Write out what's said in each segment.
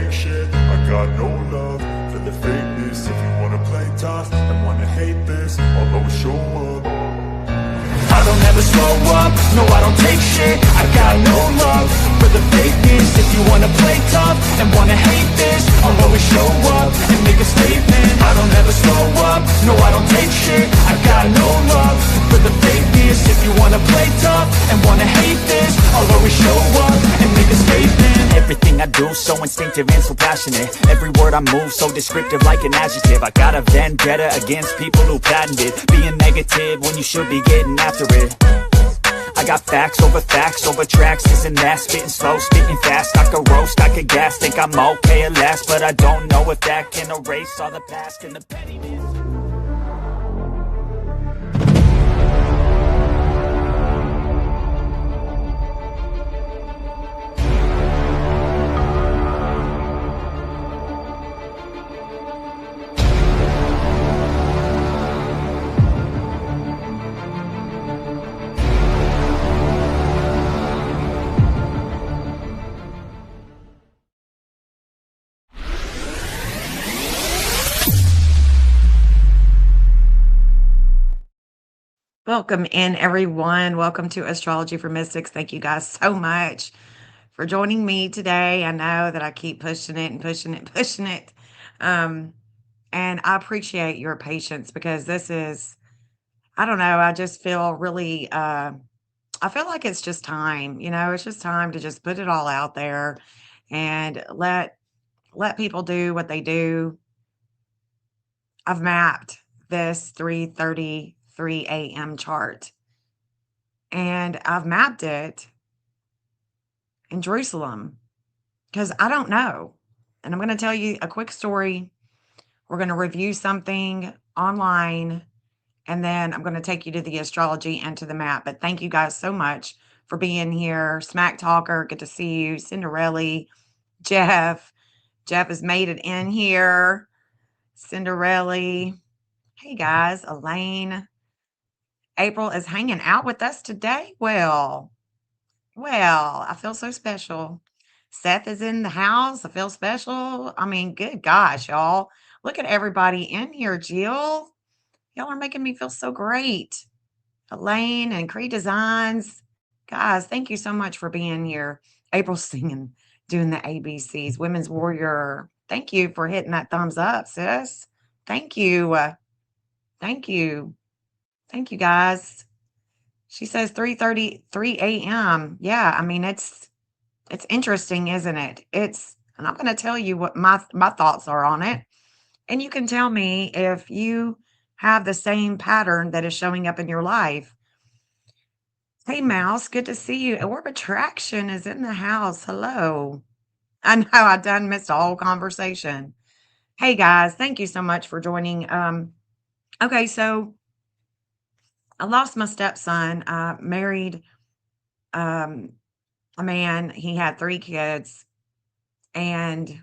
take shit. I got no love for the fakeness. If you wanna play tough and wanna hate this, I'll always show up. I don't ever slow up, no I don't take shit. I got no love for the fakeness. If you wanna play tough and wanna hate this, I'll always show up and make a statement. I don't ever slow up, no I don't take shit. I got no love for the fakeness. If you wanna play tough and wanna hate this, I'll always show up and make a statement. Everything I do so instinctive and so passionate. Every word I move so descriptive like an adjective. I got a vendetta against people who patented being negative when you should be getting after it. I got facts over tracks, this and that. Spitting slow, spitting fast. I could roast, I could gas. Think I'm okay at last, but I don't know if that can erase all the past and the pettiness. Welcome in, everyone. Welcome to Astrology for Mystics. Thank you guys so much for joining me today. I know that I keep pushing it and pushing it and pushing it. And I appreciate your patience because this is, I don't know, I just feel really, I feel like it's just time, it's just time to just put it all out there and let people do what they do. I've mapped this 3:33 a.m. chart, and I've mapped it in Jerusalem because I don't know. And I'm going to tell you a quick story. We're going to review something online, and then I'm going to take you to the astrology and to the map. But thank you guys so much for being here. Smack Talker, good to see you. Cinderella, Jeff. Jeff has made it in here. Cinderella. Hey guys, Elaine. April is hanging out with us today. Well, I feel so special. Seth is in the house. I feel special. I mean, good gosh, y'all. Look at everybody in here, Jill. Y'all are making me feel so great. Elaine and Cree Designs. Guys, thank you so much for being here. April's singing, doing the ABCs. Women's Warrior. Thank you for hitting that thumbs up, sis. Thank you. Thank you. Thank you, guys. She says 3:33 a.m. Yeah, I mean, it's interesting, isn't it? And I'm going to tell you what my thoughts are on it. And you can tell me if you have the same pattern that is showing up in your life. Hey, Mouse, good to see you. Orb Attraction is in the house. Hello. I know I done missed a whole conversation. Hey, guys, thank you so much for joining. Okay, so I lost my stepson. I married a man. He had 3 kids, and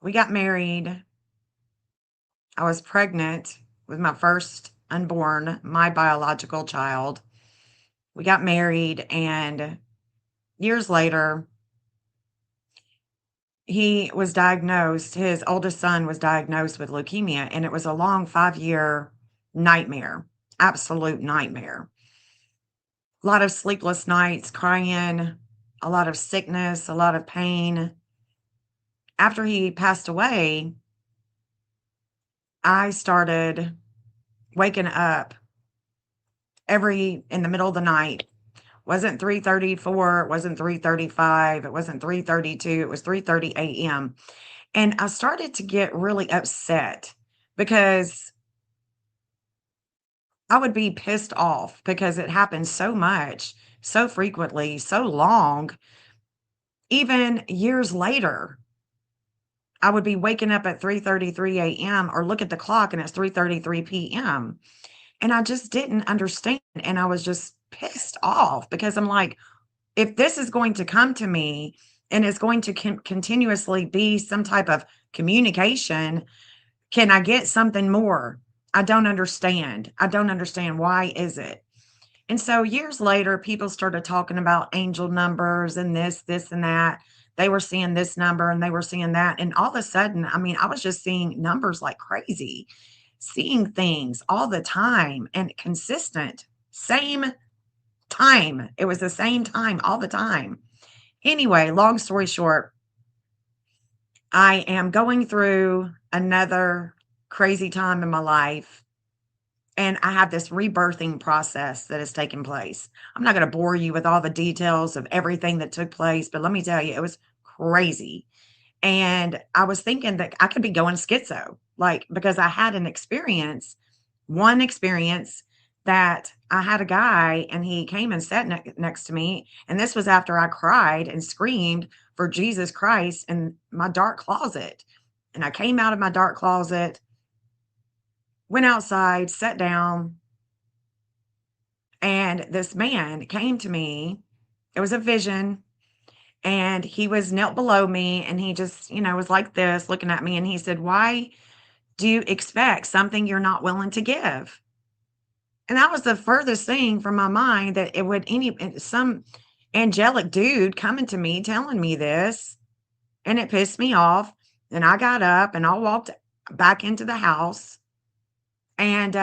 we got married. I was pregnant with my first unborn, my biological child. We got married, and years later, he was diagnosed, his oldest son was diagnosed with leukemia, and it was a long 5-year nightmare, absolute nightmare. A lot of sleepless nights, crying, a lot of sickness, a lot of pain. After he passed away, I started waking up in the middle of the night. Wasn't 3:34, it wasn't 3:35, it wasn't 3:32, it was 3:30 a.m. And I started to get really upset because I would be pissed off because it happened so much, so frequently, so long. Even years later, I would be waking up at 3:33 a.m. or look at the clock and it's 3:33 p.m. And I just didn't understand. And I was just pissed off because I'm like, if this is going to come to me and it's going to continuously be some type of communication, can I get something more? I don't understand. I don't understand. Why is it? And so years later, people started talking about angel numbers and this, and that. They were seeing this number and they were seeing that. And all of a sudden, I mean, I was just seeing numbers like crazy, seeing things all the time and consistent, same time. It was the same time all the time. Anyway, long story short, I am going through another crazy time in my life. And I have this rebirthing process that has taken place. I'm not going to bore you with all the details of everything that took place, but let me tell you, it was crazy. And I was thinking that I could be going schizo, like, because I had an experience, one experience that I had a guy and he came and sat next to me. And this was after I cried and screamed for Jesus Christ in my dark closet. And I came out of my dark closet, went outside, sat down, and this man came to me. It was a vision, and he was knelt below me, and he just, was like this, looking at me, and he said, "Why do you expect something you're not willing to give?" And that was the furthest thing from my mind that it would some angelic dude coming to me telling me this, and it pissed me off. And I got up and I walked back into the house, and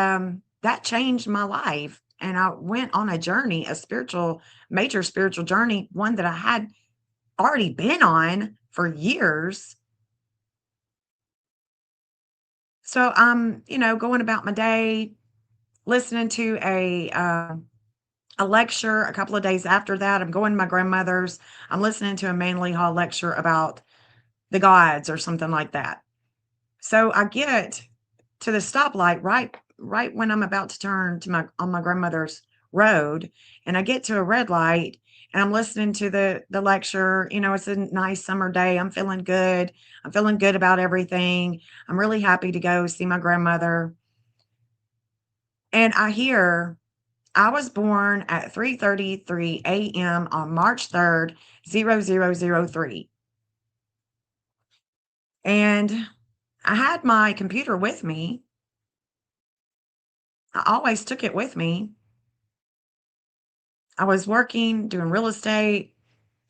that changed my life. And I went on a journey, a major spiritual journey, one that I had already been on for years. So I'm, going about my day, listening to a lecture. A couple of days after that, I'm going to my grandmother's. I'm listening to a Manly Hall lecture about the gods or something like that. So I get to the stoplight right when I'm about to turn to my grandmother's road, and I get to a red light, and I'm listening to the lecture. It's a nice summer day. I'm feeling good. I'm feeling good about everything. I'm really happy to go see my grandmother. And I hear I was born at 3:33 a.m. on March 3rd, 0003. And I had my computer with me. I always took it with me. I was working, doing real estate.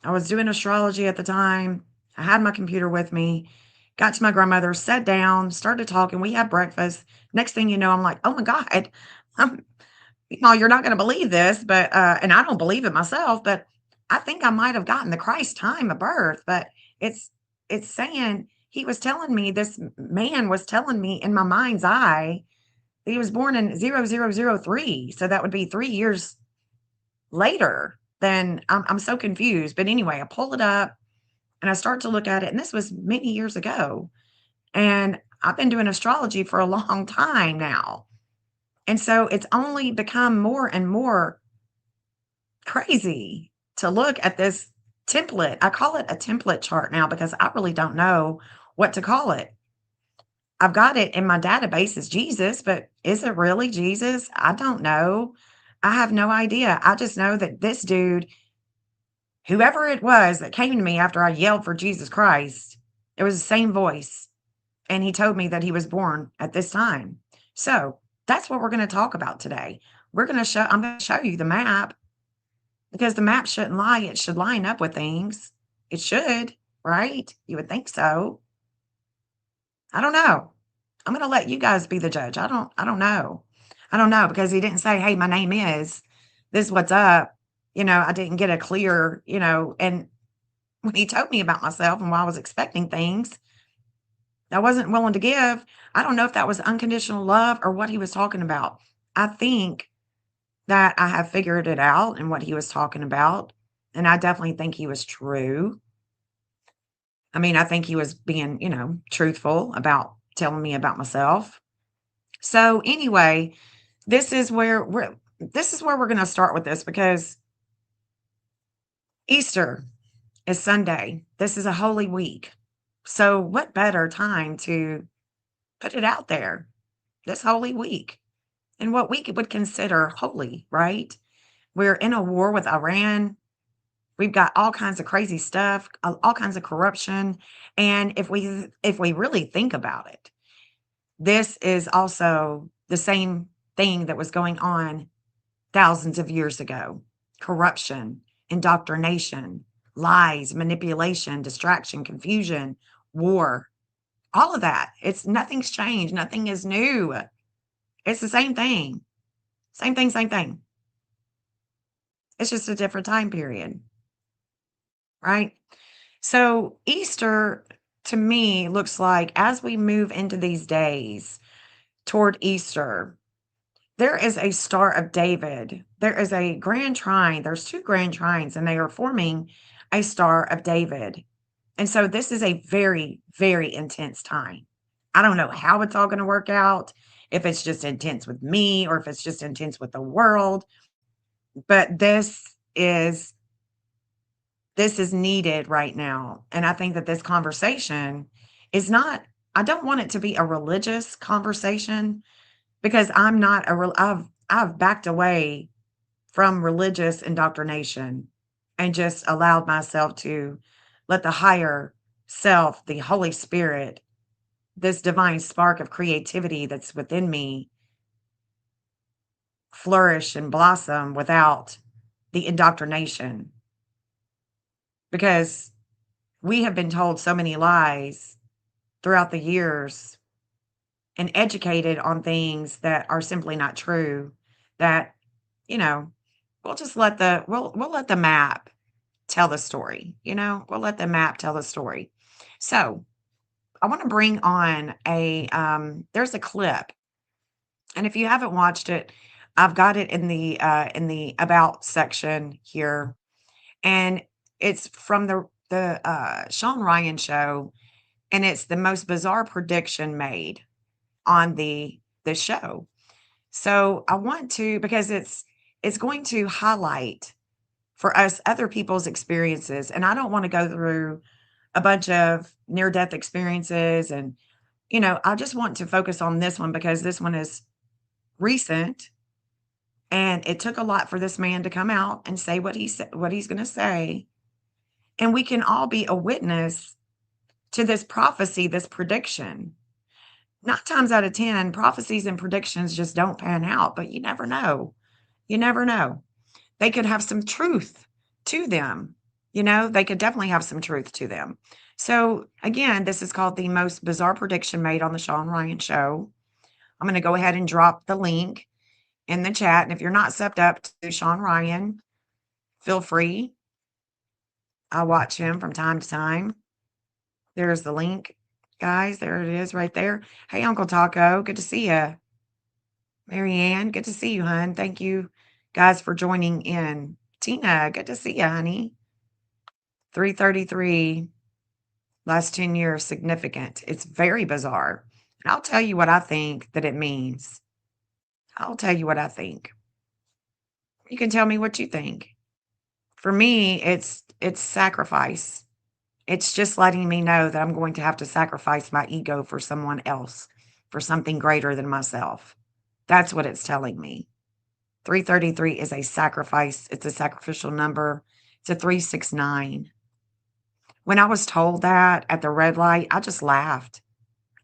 I was doing astrology at the time. I had my computer with me. Got to my grandmother, sat down, started talking. We had breakfast. Next thing you know, I'm like, oh my God, I'm, you're not going to believe this, but, and I don't believe it myself, but I think I might have gotten the Christ time of birth, but it's, it's saying he was telling me, this man was telling me in my mind's eye, he was born in 0003. So that would be 3 years later. Then I'm so confused. But anyway, I pull it up and I start to look at it. And this was many years ago. And I've been doing astrology for a long time now. And so it's only become more and more crazy to look at this template. I call it a template chart now because I really don't know what to call it. I've got it in my database as Jesus, but is it really Jesus? I don't know. I have no idea. I just know that this dude, whoever it was that came to me after I yelled for Jesus Christ, it was the same voice. And he told me that he was born at this time. So that's what we're going to talk about today. I'm going to show you the map because the map shouldn't lie. It should line up with things. It should, right? You would think so. I don't know. I'm going to let you guys be the judge. I don't know. I don't know because he didn't say, "Hey, my name is this is what's up." I didn't get a clear, and when he told me about myself and why I was expecting things I wasn't willing to give, I don't know if that was unconditional love or what he was talking about. I think that I have figured it out and what he was talking about, and I definitely think he was true. I mean, I think he was being, truthful about telling me about myself. So anyway, this is where we're going to start with this because Easter is Sunday. This is a holy week. So what better time to put it out there this holy week and what we would consider holy, right? We're in a war with Iran. We've got all kinds of crazy stuff, all kinds of corruption. And if we really think about it, this is also the same thing that was going on thousands of years ago. Corruption, indoctrination, lies, manipulation, distraction, confusion, war, all of that. It's nothing's changed. Nothing is new. It's the same thing. Same thing, same thing. It's just a different time period, right? So Easter to me looks like as we move into these days toward Easter, there is a Star of David. There is a grand trine. There's two grand trines, and they are forming a Star of David. And so this is a very, very intense time. I don't know how it's all going to work out, if it's just intense with me or if it's just intense with the world, but this is needed right now. And I think that this conversation is not, I don't want it to be a religious conversation because I'm not I've backed away from religious indoctrination and just allowed myself to let the higher self, the Holy Spirit, this divine spark of creativity that's within me flourish and blossom without the indoctrination. Because we have been told so many lies throughout the years and educated on things that are simply not true that, you know, we'll let the map tell the story, we'll let the map tell the story. So I want to bring on there's a clip, and if you haven't watched it, I've got it in the about section here, and it's from the Shawn Ryan show, and it's the most bizarre prediction made on the show. So I want to, because it's going to highlight for us other people's experiences, and I don't want to go through a bunch of near death experiences, and I just want to focus on this one because this one is recent, and it took a lot for this man to come out and say what he's going to say, and we can all be a witness to this prophecy, this prediction. 9 times out of 10, prophecies and predictions just don't pan out, but you never know. You never know. They could have some truth to them. They could definitely have some truth to them. So, again, this is called the most bizarre prediction made on the Shawn Ryan show. I'm going to go ahead and drop the link in the chat. And if you're not subbed up to Shawn Ryan, feel free. I watch him from time to time. There's the link, guys. There it is right there. Hey, Uncle Taco. Good to see you. Marianne, good to see you, hon. Thank you, guys, for joining in. Tina, good to see you, honey. 333, last 10 years, significant. It's very bizarre. And I'll tell you what I think that it means. I'll tell you what I think. You can tell me what you think. For me, it's sacrifice. It's just letting me know that I'm going to have to sacrifice my ego for someone else, for something greater than myself. That's what it's telling me. 333 is a sacrifice. It's a sacrificial number. It's a 369. When I was told that at the red light, I just laughed.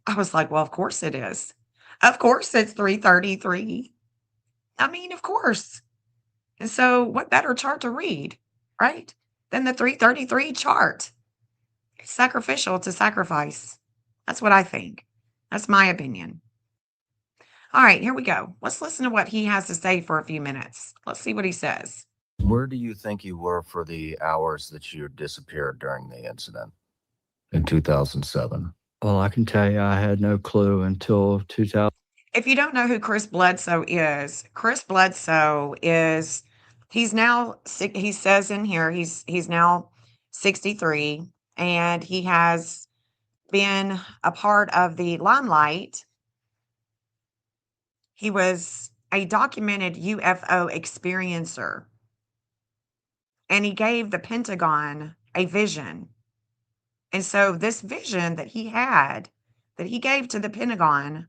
I was like, well, of course it is. Of course it's 333. I mean, of course. And so what better chart to read, right? Than the 333 chart. It's sacrificial. It's a sacrifice. That's what I think. That's my opinion. All right, here we go. Let's listen to what he has to say for a few minutes. Let's see what he says. Where do you think you were for the hours that you disappeared during the incident in 2007? Well, I can tell you I had no clue until 2000. If you don't know who Chris Bledsoe is, he's now, he says in here, he's now 63, and he has been a part of the limelight. He was a documented UFO experiencer, and he gave the Pentagon a vision. And so this vision that he had, that he gave to the Pentagon,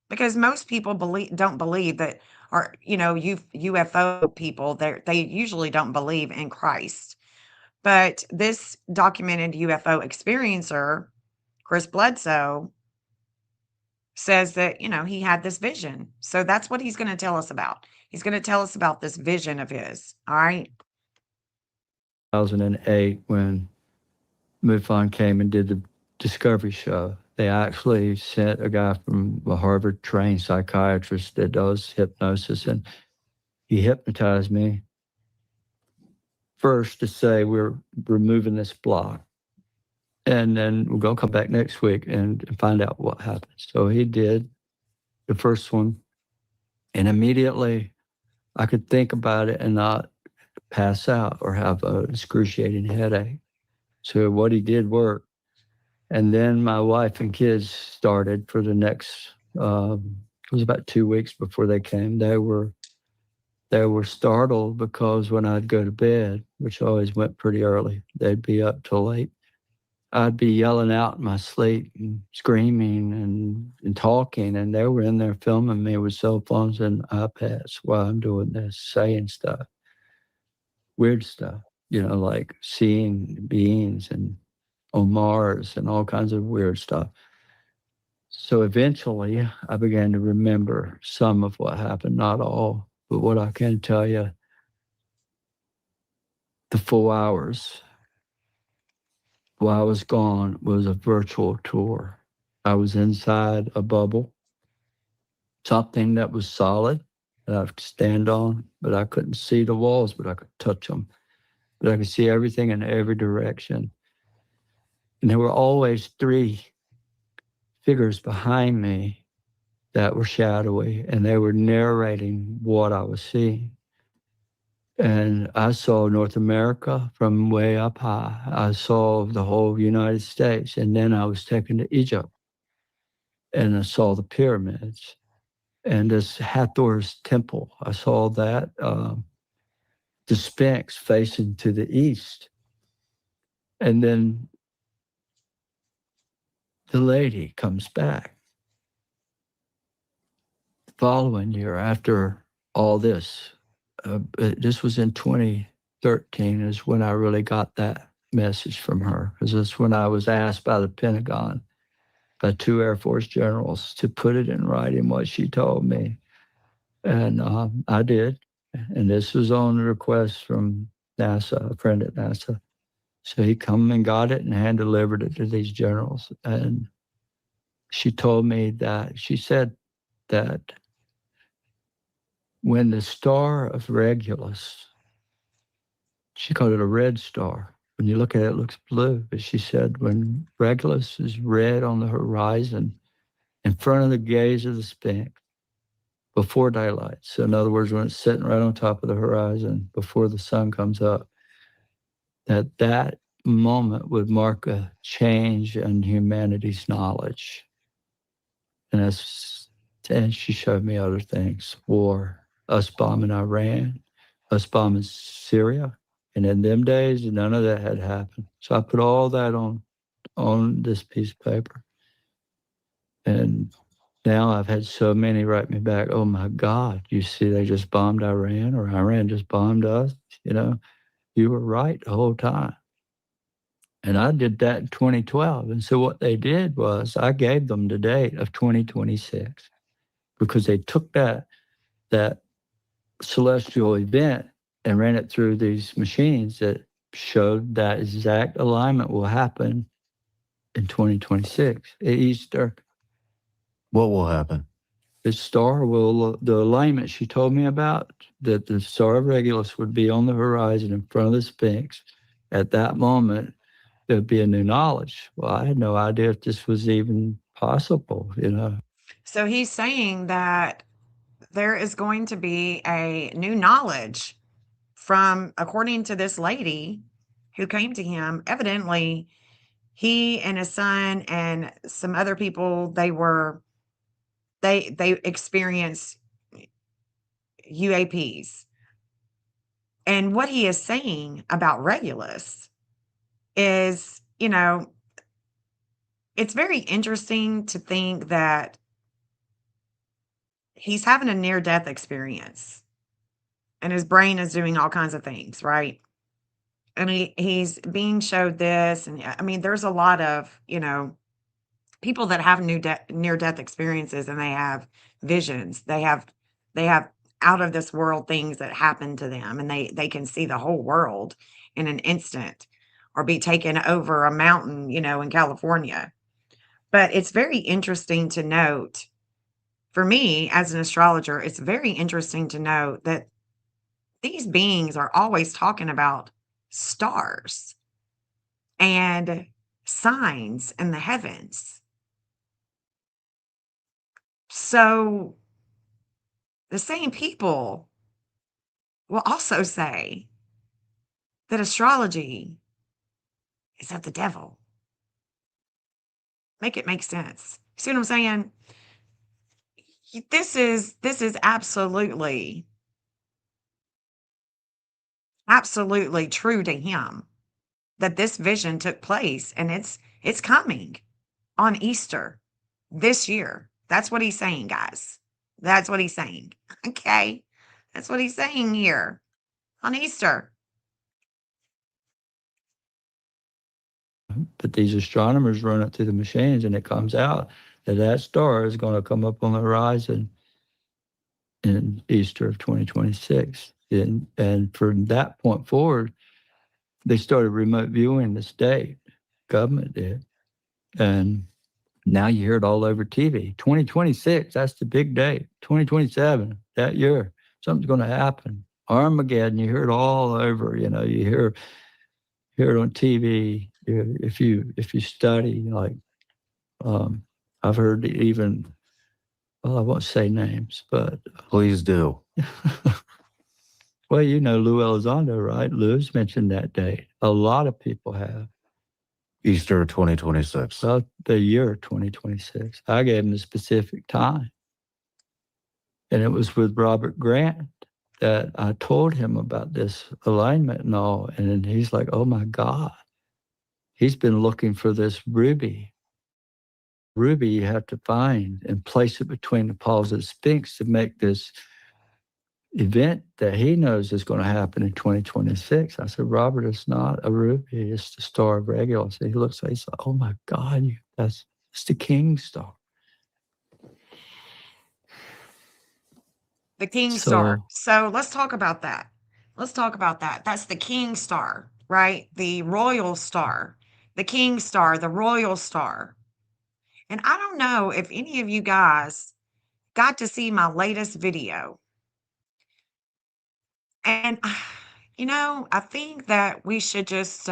because most people don't believe that, or UFO people, they usually don't believe in Christ. But this documented UFO experiencer, Chris Bledsoe, says that, he had this vision. So that's what he's going to tell us about. He's going to tell us about this vision of his. All right. 2008 when MUFON came and did the Discovery Show. They actually sent a guy from a Harvard-trained psychiatrist that does hypnosis, and he hypnotized me first to say we're removing this block, and then we're going to come back next week and find out what happens. So he did the first one, and immediately I could think about it and not pass out or have an excruciating headache. So what he did worked. And then my wife and kids started for the next, it was about 2 weeks before they came. They were startled because when I'd go to bed, which I always went pretty early, they'd be up till late. I'd be yelling out in my sleep and screaming and talking, and they were in there filming me with cell phones and iPads while I'm doing this, saying stuff, weird stuff, like seeing beings and on Mars and all kinds of weird stuff. So eventually I began to remember some of what happened, not all, but what I can tell you, the 4 hours while I was gone was a virtual tour. I was inside a bubble, something that was solid that I could stand on, but I couldn't see the walls, but I could touch them. But I could see everything in every direction. And there were always 3 figures behind me that were shadowy, and they were narrating what I was seeing. And I saw North America from way up high. I saw the whole United States. And then I was taken to Egypt, and I saw the pyramids and this Hathor's temple. I saw that, the Sphinx facing to the east. And then the lady comes back the following year after all this. This was in 2013 is when I really got that message from her, because that's when I was asked by the Pentagon, by 2 Air Force generals, to put it in writing what she told me. And I did. And this was on a request from NASA, a friend at NASA. So he come and got it and hand delivered it to these generals. And she told me that, she said that when the star of Regulus, she called it a red star. When you look at it, it looks blue. But she said when Regulus is red on the horizon, in front of the gaze of the Sphinx, before daylight. So in other words, when it's sitting right on top of the horizon, before the sun comes up, that moment would mark a change in humanity's knowledge. And she showed me other things. War, us bombing Iran, us bombing Syria. And in them days, none of that had happened. So I put all that on this piece of paper. And now I've had so many write me back, oh my God, you see, they just bombed Iran, or Iran just bombed us. You were right the whole time. And I did that in 2012. And so what they did was I gave them the date of 2026, because they took that celestial event and ran it through these machines that showed that exact alignment will happen in 2026 at Easter. What will happen? The alignment she told me about, that the star of Regulus would be on the horizon in front of the Sphinx. At that moment, there'd be a new knowledge. Well, I had no idea if this was even possible, So he's saying that there is going to be a new knowledge from, according to this lady who came to him. Evidently, he and his son and some other people, they experienced UAPs. And what he is saying about Regulus is, it's very interesting to think that he's having a near-death experience and his brain is doing all kinds of things, right? And he's being showed this. And I mean, there's a lot of, people that have near death experiences, and they have visions. They have out of this world things that happen to them, and they can see the whole world in an instant, or be taken over a mountain, in California. But it's very interesting to note, for me as an astrologer, it's very interesting to note that these beings are always talking about stars and signs in the heavens. So the same people will also say that astrology is of the devil. Make it make sense. See what I'm saying? This is absolutely true to him, that this vision took place, and it's coming on Easter this year. That's what he's saying, guys. That's what he's saying. Okay. That's what he's saying here on Easter. But these astronomers run it through the machines, and it comes out that that star is going to come up on the horizon in Easter of 2026. And from that point forward, they started remote viewing the state. Government did. And now you hear it all over TV. 2026, that's the big date. 2027, that year, something's going to happen. Armageddon, you hear it all over. You hear it on TV. If you study, like, I've heard even, well, I won't say names, but Please do. well, Lou Elizondo, right? Lou's mentioned that date. A lot of people have. Easter 2026. Well, the year 2026. I gave him the specific time. And it was with Robert Grant that I told him about this alignment and all. And then he's like, oh my God. He's been looking for this ruby. Ruby you have to find and place it between the paws of the Sphinx to make this event that he knows is going to happen in 2026. I said, Robert, it's not a ruby, it's the star of Regulus. He looks like, he's like, oh my God, it's the king star. The king star. So let's talk about that. That's the king star, right? The royal star, the king star, the royal star. And I don't know if any of you guys got to see my latest video. And, I think that we should just,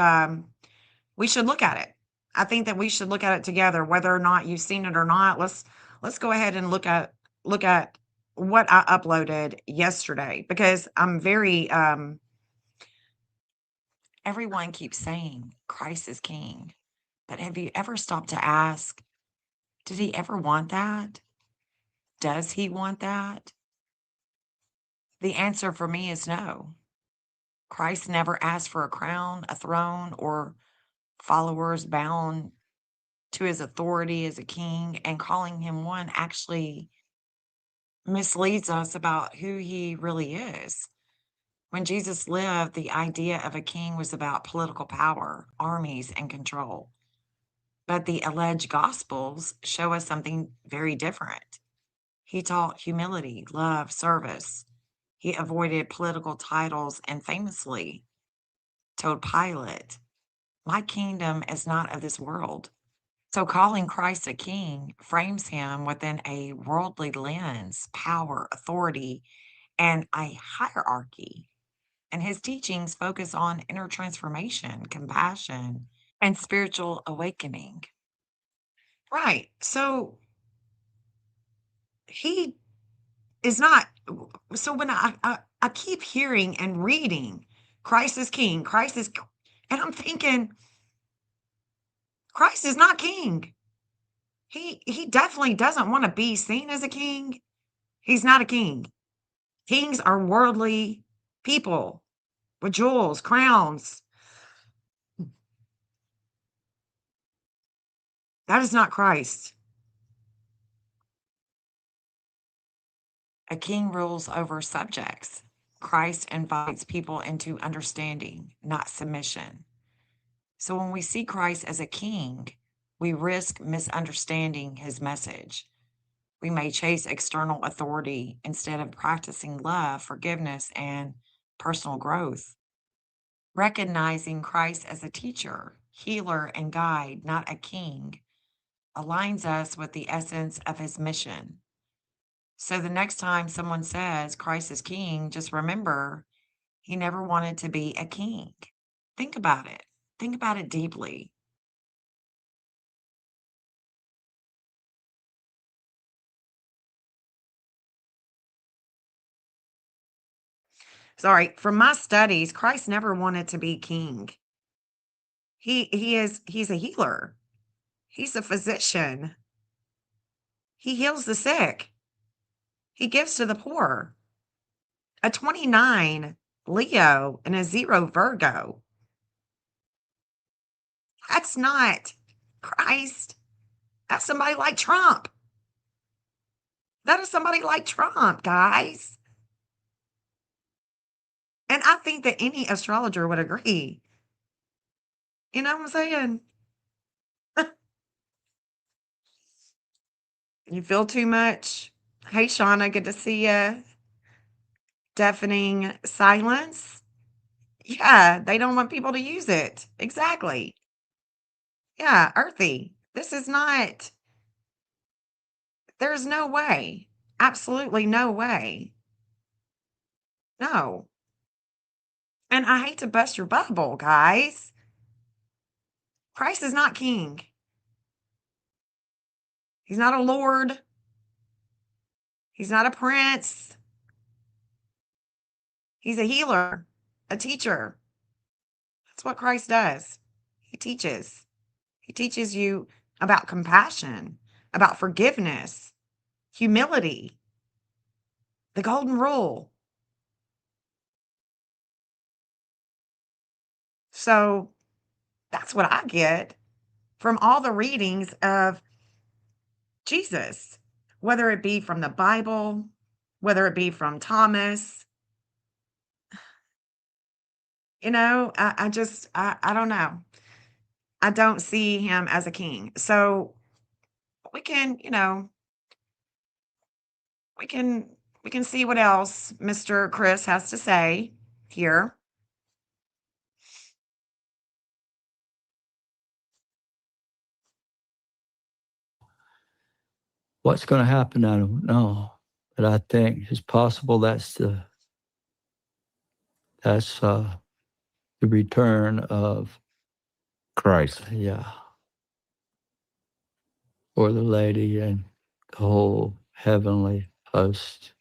we should look at it. I think that we should look at it together, whether or not you've seen it or not. Let's go ahead and look at what I uploaded yesterday, because I'm very, everyone keeps saying Christ is king. But have you ever stopped to ask, did he ever want that? Does he want that? The answer for me is no. Christ never asked for a crown, a throne, or followers bound to his authority as a king, and calling him one actually misleads us about who he really is. When Jesus lived, the idea of a king was about political power, armies, and control. But the alleged gospels show us something very different. He taught humility, love, service. He avoided political titles and famously told Pilate, my kingdom is not of this world. So calling Christ a king frames him within a worldly lens, power, authority, and a hierarchy. And his teachings focus on inner transformation, compassion, and spiritual awakening. Right. So he is not. So when I keep hearing and reading, Christ is king, and I'm thinking, Christ is not king. He definitely doesn't want to be seen as a king. He's not a king. Kings are worldly people with jewels, crowns. That is not Christ. A king rules over subjects. Christ invites people into understanding, not submission. So when we see Christ as a king, we risk misunderstanding his message. We may chase external authority instead of practicing love, forgiveness, and personal growth. Recognizing Christ as a teacher, healer, and guide, not a king, aligns us with the essence of his mission. So the next time someone says Christ is king, just remember he never wanted to be a king. Think about it. Think about it deeply. Sorry, from my studies, Christ never wanted to be king. He's a healer. He's a physician. He heals the sick. He gives to the poor. A 29 Leo and a 0 Virgo. That's not Christ. That's somebody like Trump. That is somebody like Trump, guys. And I think that any astrologer would agree. You know what I'm saying? You feel too much? Hey, Shauna, good to see you. Deafening silence. Yeah, they don't want people to use it. Exactly. Yeah, earthy. This is not, there's no way. Absolutely no way. No. And I hate to bust your bubble, guys. Christ is not king. He's not a lord. He's not a prince. He's a healer, a teacher. That's what Christ does. He teaches. He teaches you about compassion, about forgiveness, humility, the golden rule. So that's what I get from all the readings of Jesus, whether it be from the Bible, whether it be from Thomas. I don't know. I don't see him as a king. So we can, we can we can see what else Mr. Chris has to say here. What's going to happen, I don't know. But I think it's possible that's the return of Christ. yeah, or the lady and the whole heavenly host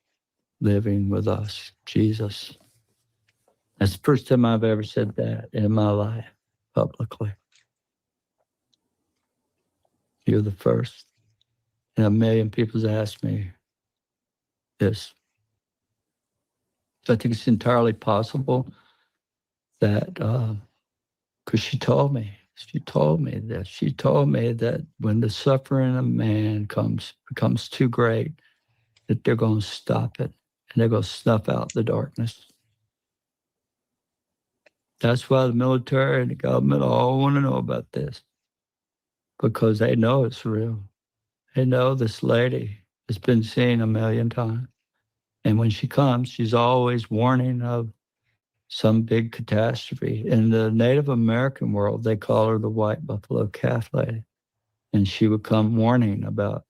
living with us, Jesus. That's the first time I've ever said that in my life publicly. You're the first. And a million people's asked me this. So I think it's entirely possible that, because she told me that when the suffering of man becomes too great, that they're going to stop it and they're going to snuff out the darkness. That's why the military and the government all want to know about this, because they know it's real. They know this lady has been seen a million times. And when she comes, she's always warning of some big catastrophe. In the Native American world, they call her the white buffalo calf lady. And she would come warning about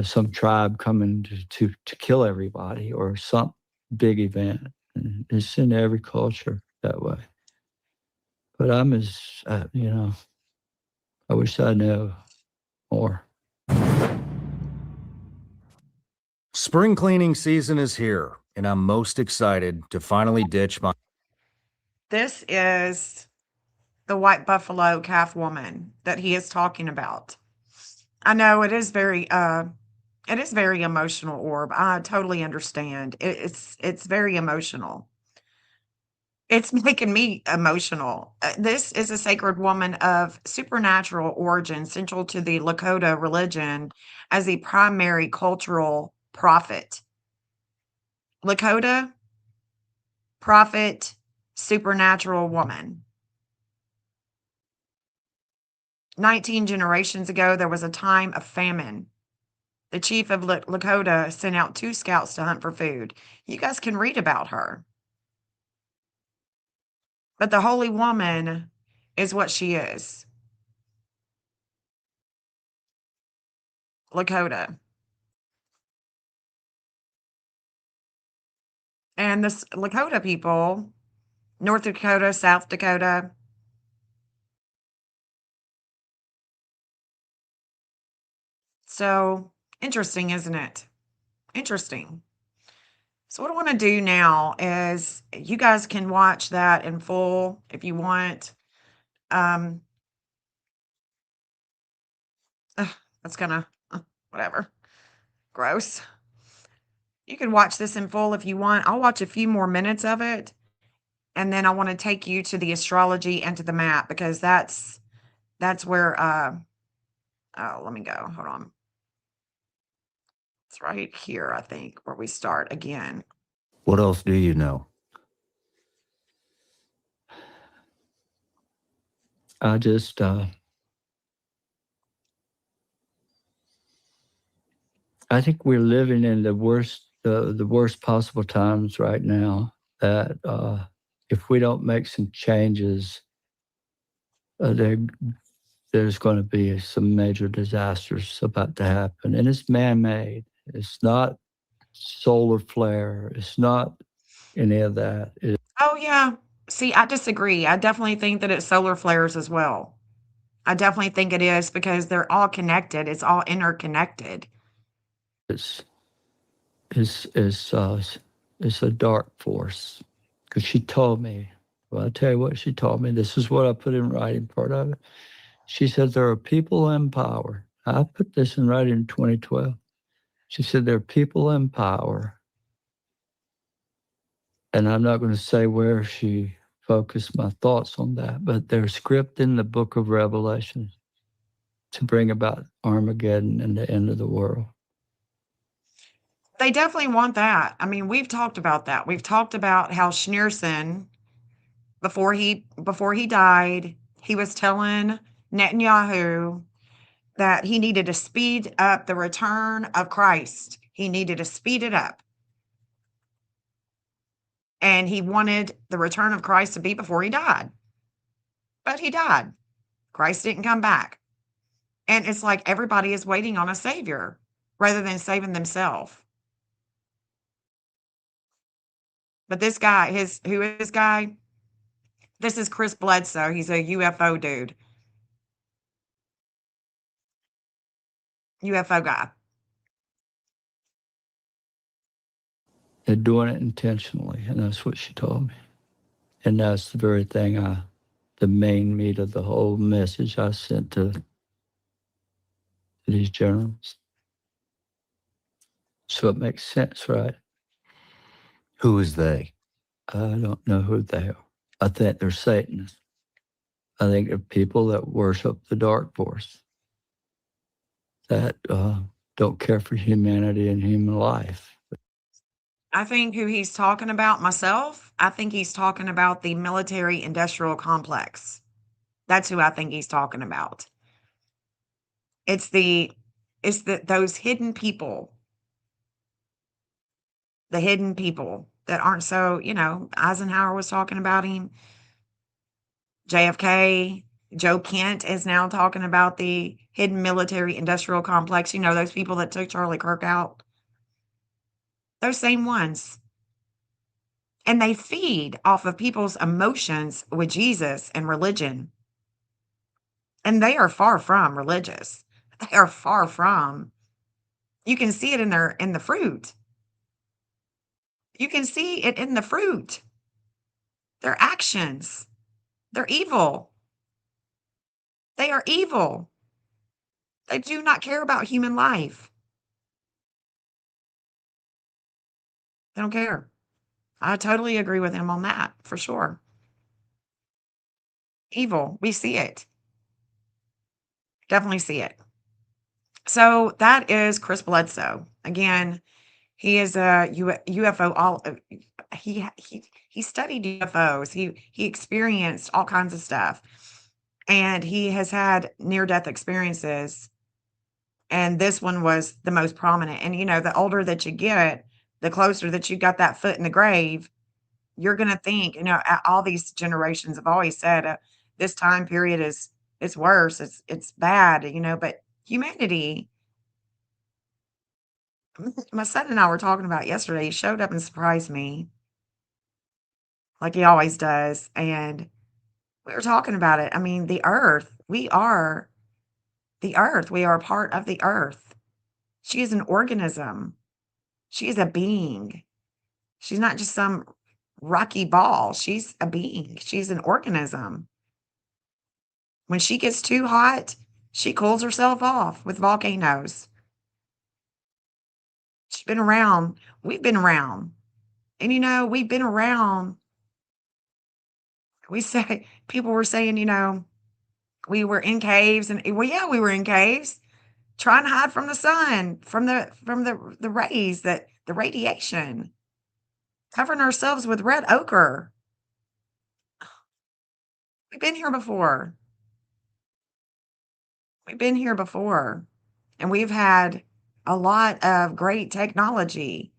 some tribe coming to kill everybody or some big event. And it's in every culture that way. But I'm I wish I knew more. Spring cleaning season is here, and I'm most excited to finally ditch my. This is the white buffalo calf woman that he is talking about. I know it is very emotional, Orb. I totally understand. It's very emotional. It's making me emotional. This is a sacred woman of supernatural origin, central to the Lakota religion as a primary cultural prophet. Lakota, prophet, supernatural woman. 19 generations ago, there was a time of famine. The chief of Lakota sent out 2 scouts to hunt for food. You guys can read about her. But the holy woman is what she is. Lakota. And this Lakota people, North Dakota, South Dakota, so interesting, isn't it? Interesting. So what I want to do now is you guys can watch that in full if you want. Ugh, that's gonna, whatever. Gross. You can watch this in full if you want. I'll watch a few more minutes of it. And then I want to take you to the astrology and to the map because that's where oh, let me go. Hold on. It's right here, I think, where we start again. What else do you know? I just, I think we're living in the worst possible times right now. That if we don't make some changes, there's going to be some major disasters about to happen, and it's man-made. It's not solar flare. It's not any of that. Oh, yeah. See, I disagree. I definitely think that it's solar flares as well. I definitely think it is because they're all connected. It's all interconnected. It's it's a dark force. Because she told me. Well, I tell you what she told me. This is what I put in writing. Part of it. She said there are people in power. I put this in writing in 2012. She said there are people in power, and I'm not going to say where she focused my thoughts on that, but there's script in the book of Revelation to bring about Armageddon and the end of the world. They definitely want that. I mean, we've talked about that. We've talked about how Schneerson, before he died, he was telling Netanyahu that he needed to speed up the return of Christ. He needed to speed it up. And he wanted the return of Christ to be before he died. But he died. Christ didn't come back. And it's like everybody is waiting on a savior rather than saving themselves. But this guy, who is this guy? This is Chris Bledsoe. He's a UFO dude. UFO guy. They're doing it intentionally, and that's what she told me. And that's the very thing the main meat of the whole message I sent to these generals. So it makes sense, right? Who is they? I don't know who they are. I think they're Satanists. I think they're people that worship the dark force, that don't care for humanity and human life. I think who he's talking about, myself, I think he's talking about the military industrial complex. That's who I think he's talking about. It's those hidden people. The hidden people that aren't so, Eisenhower was talking about him. JFK, Joe Kent is now talking about the hidden military industrial complex. Those people that took Charlie Kirk out. Those same ones. And they feed off of people's emotions with Jesus and religion. And they are far from religious. They are far from. You can see it in the fruit. You can see it in the fruit. Their actions. They're evil. They are evil. They do not care about human life. They don't care. I totally agree with him on that, for sure. Evil. We see it. Definitely see it. So that is Chris Bledsoe. Again, he is a UFO. He studied UFOs. He experienced all kinds of stuff. and he has had near-death experiences, and this one was the most prominent. And, the older that you get, the closer that you got that foot in the grave, you're gonna think, all these generations have always said, this time period is it's worse, it's bad, but humanity, my son and I were talking about it yesterday. He showed up and surprised me like he always does, and we were talking about it. I mean, the earth, we are the earth. We are a part of the earth. She is an organism. She is a being. She's not just some rocky ball. She's a being. She's an organism. When she gets too hot, she cools herself off with volcanoes. She's been around. We've been around. And we've been around. We say people were saying, we were in caves, and well, yeah, we were in caves trying to hide from the sun, from the rays, that the radiation, covering ourselves with red ochre. We've been here before. We've been here before. And we've had a lot of great technology.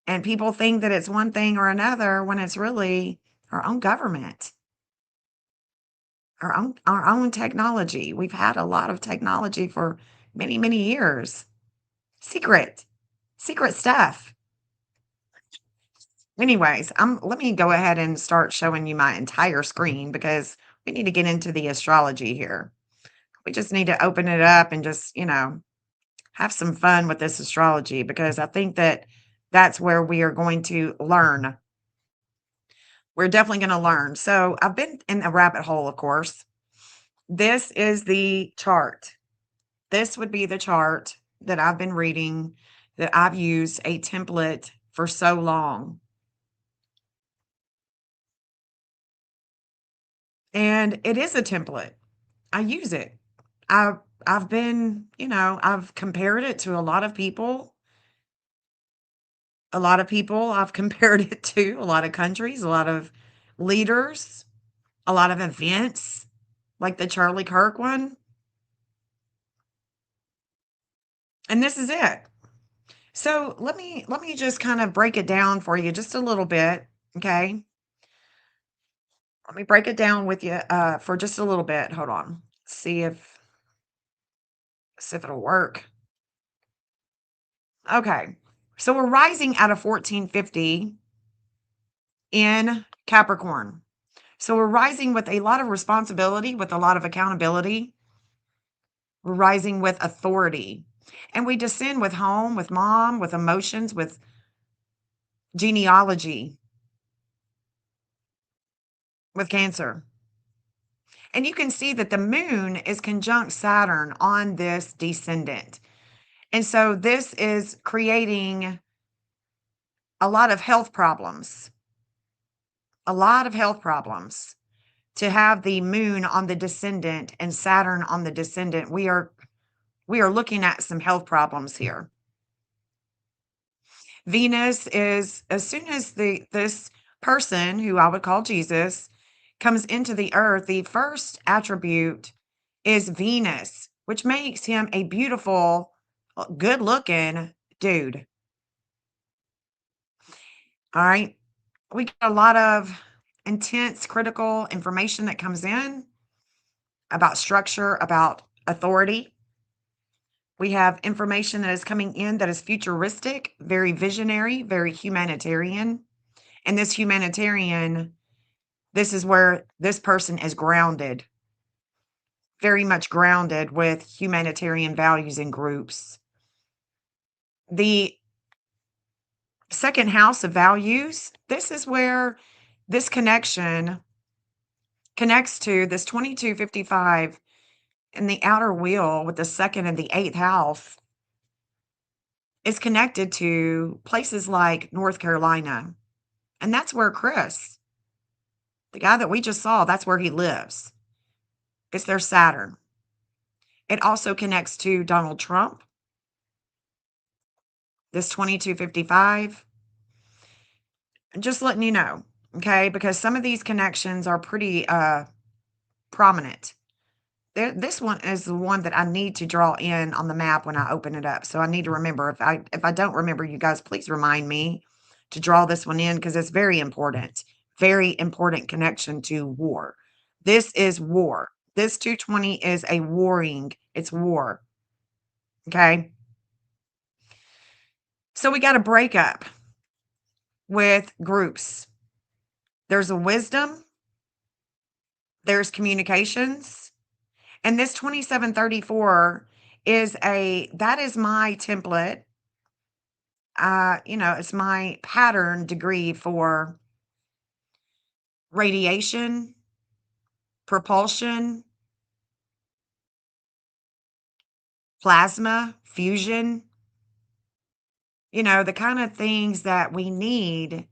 And people think that it's one thing or another when it's really our own government, our own technology. We've had a lot of technology for many, many years. Secret stuff. Anyways, let me go ahead and start showing you my entire screen because we need to get into the astrology here. We just need to open it up and just, have some fun with this astrology, because I think that that's where we are going to learn. We're definitely going to learn. So I've been in a rabbit hole, of course. This is the chart. This would be the chart that I've been reading, that I've used a template for so long. And it is a template. I use it. I've been, I've compared it to a lot of people. A lot of people I've compared it to, a lot of countries, a lot of leaders, a lot of events, like the Charlie Kirk one. And this is it. So let me just kind of break it down for you just a little bit, okay? Let me break it down with you for just a little bit. Hold on. See if it'll work. Okay. So we're rising out of 1450 in Capricorn. So we're rising with a lot of responsibility, with a lot of accountability. We're rising with authority. And we descend with home, with mom, with emotions, with genealogy, with Cancer. And you can see that the moon is conjunct Saturn on this descendant. And so this is creating a lot of health problems, a lot of health problems. To have the moon on the descendant and Saturn on the descendant, we are looking at some health problems here. Venus is, as soon as this person, who I would call Jesus, comes into the earth, the first attribute is Venus, which makes him a beautiful, good looking dude. All right. We get a lot of intense, critical information that comes in about structure, about authority. We have information that is coming in that is futuristic, very visionary, very humanitarian. And this humanitarian, this is where this person is grounded, very much grounded with humanitarian values and groups. The second house of values, this is where this connection connects to this 2255 in the outer wheel with the second and the eighth house. Is connected to places like North Carolina. And that's where Chris, the guy that we just saw, that's where he lives. It's their Saturn. It also connects to Donald Trump, this 2255. Just letting you know, okay? Because some of these connections are pretty prominent. This one is the one that I need to draw in on the map when I open it up. So I need to remember. If I don't remember, you guys, please remind me to draw this one in because it's very important. Very important connection to war. This is war. This 220 is a warring. It's war. Okay. So we got to break up with groups. There's a wisdom. There's communications. And this 2734 that is my template. It's my pattern degree for radiation, propulsion, plasma, fusion, the kind of things that we need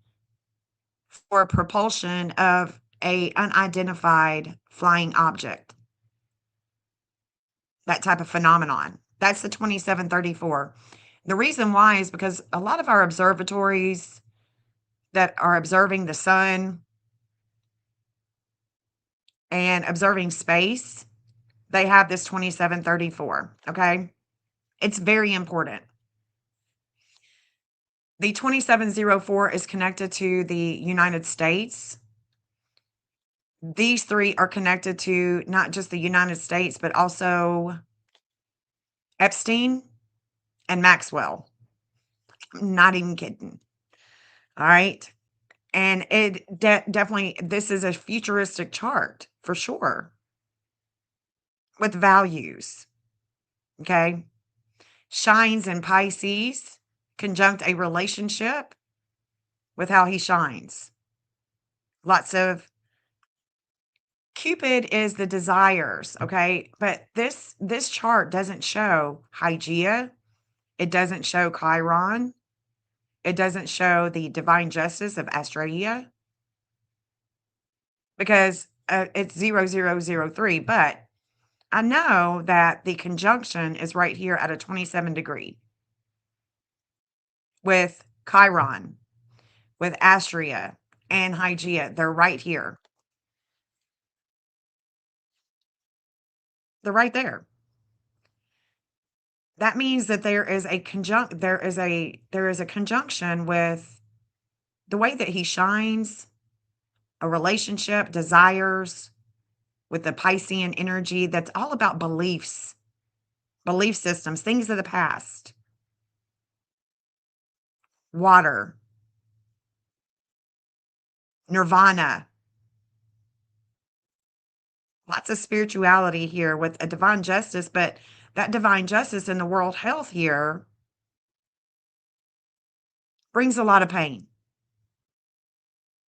for propulsion of a unidentified flying object. That type of phenomenon. That's the 2734. The reason why is because a lot of our observatories that are observing the sun and observing space, they have this 2734, okay? It's very important. The 2704 is connected to the United States. These three are connected to not just the United States, but also Epstein and Maxwell. I'm not even kidding. All right. And it definitely, this is a futuristic chart for sure with values. Okay. Shines in Pisces, conjunct a relationship with how he shines. Lots of Cupid is the desires, okay? But this chart doesn't show Hygeia. It doesn't show Chiron. It doesn't show the divine justice of Astraea because it's 0003. But I know that the conjunction is right here at a 27 degree with Chiron, with Astraea and Hygeia. They're right here. They're right there. That means that there is a conjunction with the way that he shines, a relationship, desires, with the Piscean energy that's all about beliefs, belief systems, things of the past. Water, nirvana. Lots of spirituality here with a divine justice, but that divine justice in the world health here brings a lot of pain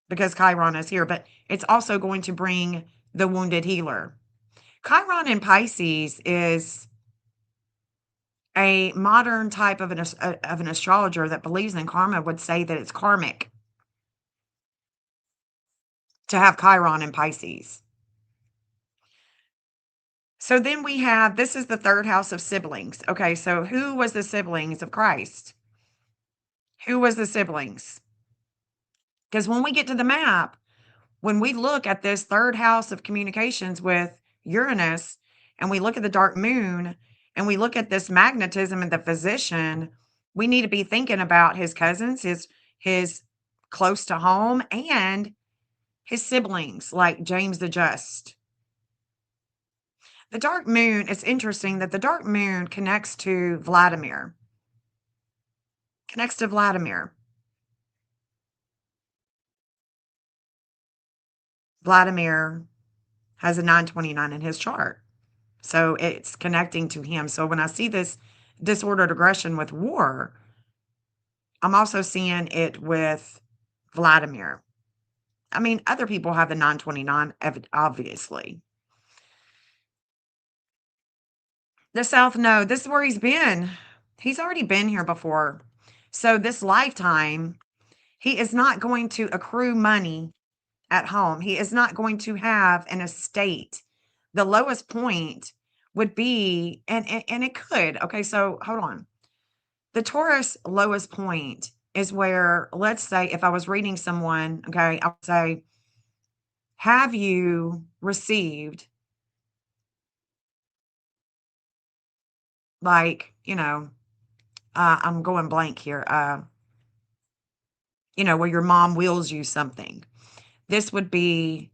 because Chiron is here, but it's also going to bring the wounded healer. Chiron in Pisces is a modern type of an astrologer that believes in karma would say that it's karmic to have Chiron in Pisces. So then we have, this is the third house of siblings. Okay, so who was the siblings of Christ? Who was the siblings? Because when we get to the map, when we look at this third house of communications with Uranus, and we look at the dark moon, and we look at this magnetism and the physician, we need to be thinking about his cousins, his close to home, and his siblings like James the Just. The dark moon, it's interesting that the dark moon connects to Vladimir. Connects to Vladimir. Vladimir has a 929 in his chart. So it's connecting to him. So when I see this disordered aggression with war, I'm also seeing it with Vladimir. I mean, other people have the 929, obviously. The South Node, this is where he's been. He's already been here before. So this lifetime, he is not going to accrue money at home. He is not going to have an estate. The lowest point would be, and it could. Okay, so hold on. The Taurus lowest point is where, let's say, if I was reading someone, okay, I would say, have you received like, I'm going blank here. Where your mom wills you something. This would be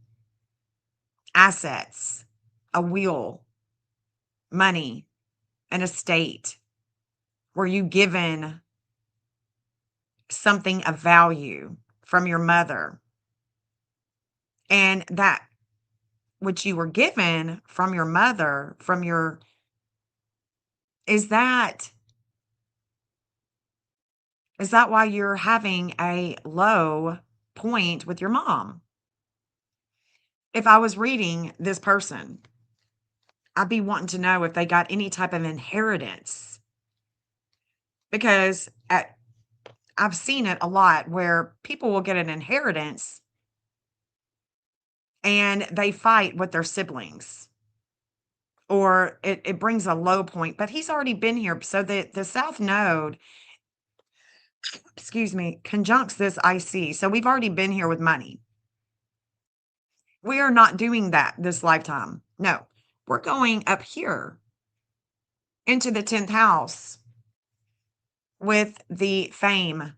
assets, a will, money, an estate. Were you given something of value from your mother? And that which you were given from your mother, is that why you're having a low point with your mom? If I was reading this person, I'd be wanting to know if they got any type of inheritance, because I've seen it a lot where people will get an inheritance and they fight with their siblings, or it brings a low point. But he's already been here. So the South Node, excuse me, conjuncts this IC. So we've already been here with money. We are not doing that this lifetime. No, we're going up here into the 10th house with the fame,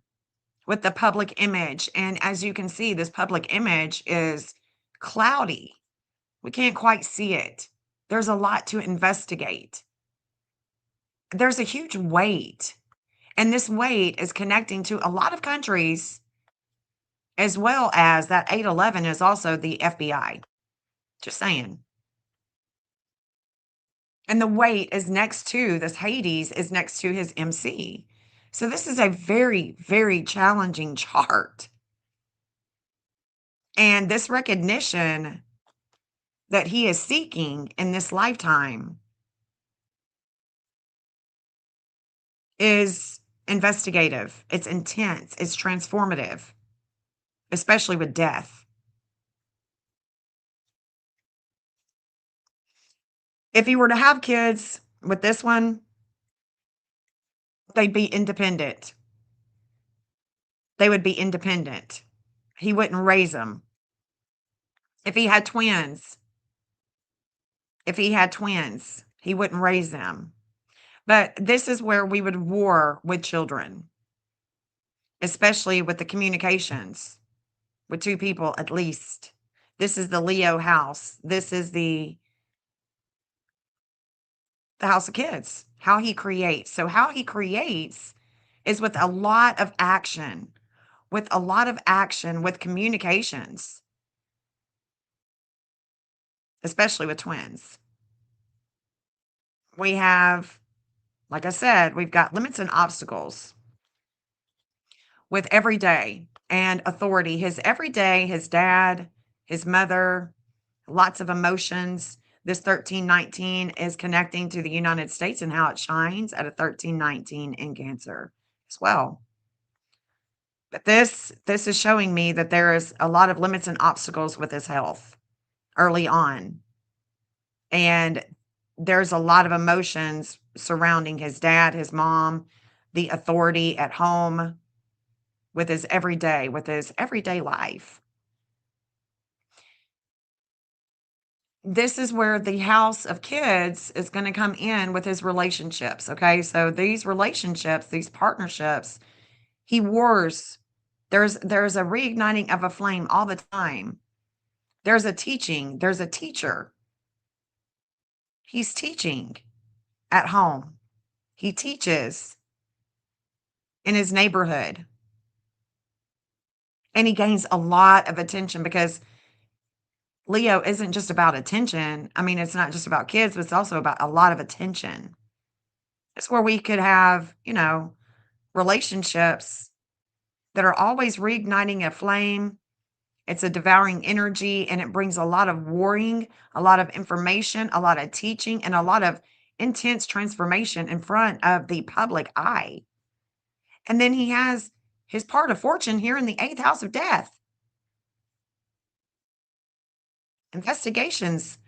with the public image. And as you can see, this public image is cloudy. We can't quite see it. There's a lot to investigate. There's a huge weight, and this weight is connecting to a lot of countries, as well as that 811 is also the FBI. Just saying. And the weight is next to this Hades, is next to his MC. So this is a very, very challenging chart. And this recognition that he is seeking in this lifetime is investigative, it's intense, it's transformative, especially with death. If he were to have kids with this one, they'd be independent. They would be independent. He wouldn't raise them. If he had twins, he wouldn't raise them. But this is where we would war with children, especially with the communications with two people at least. This is the Leo house. This is the house of kids, how he creates. So how he creates is with a lot of action, with communications, especially with twins. We have, like I said, we've got limits and obstacles with everyday and authority. His everyday, his dad, his mother, lots of emotions. This 1319 is connecting to the United States and how it shines at a 1319 in Cancer as well. But this is showing me that there is a lot of limits and obstacles with his health early on. And there's a lot of emotions surrounding his dad, his mom, the authority at home, with his everyday life. This is where the house of kids is going to come in with his relationships. Okay. So these relationships, these partnerships, he wars. There's a reigniting of a flame all the time. There's a teaching. There's a teacher. He's teaching at home. He teaches in his neighborhood. And he gains a lot of attention, because Leo isn't just about attention. I mean, it's not just about kids, but it's also about a lot of attention. It's where we could have, relationships that are always reigniting a flame. It's a devouring energy, and it brings a lot of warring, a lot of information, a lot of teaching, and a lot of intense transformation in front of the public eye. And then he has his part of fortune here in the 8th house of death. Investigations,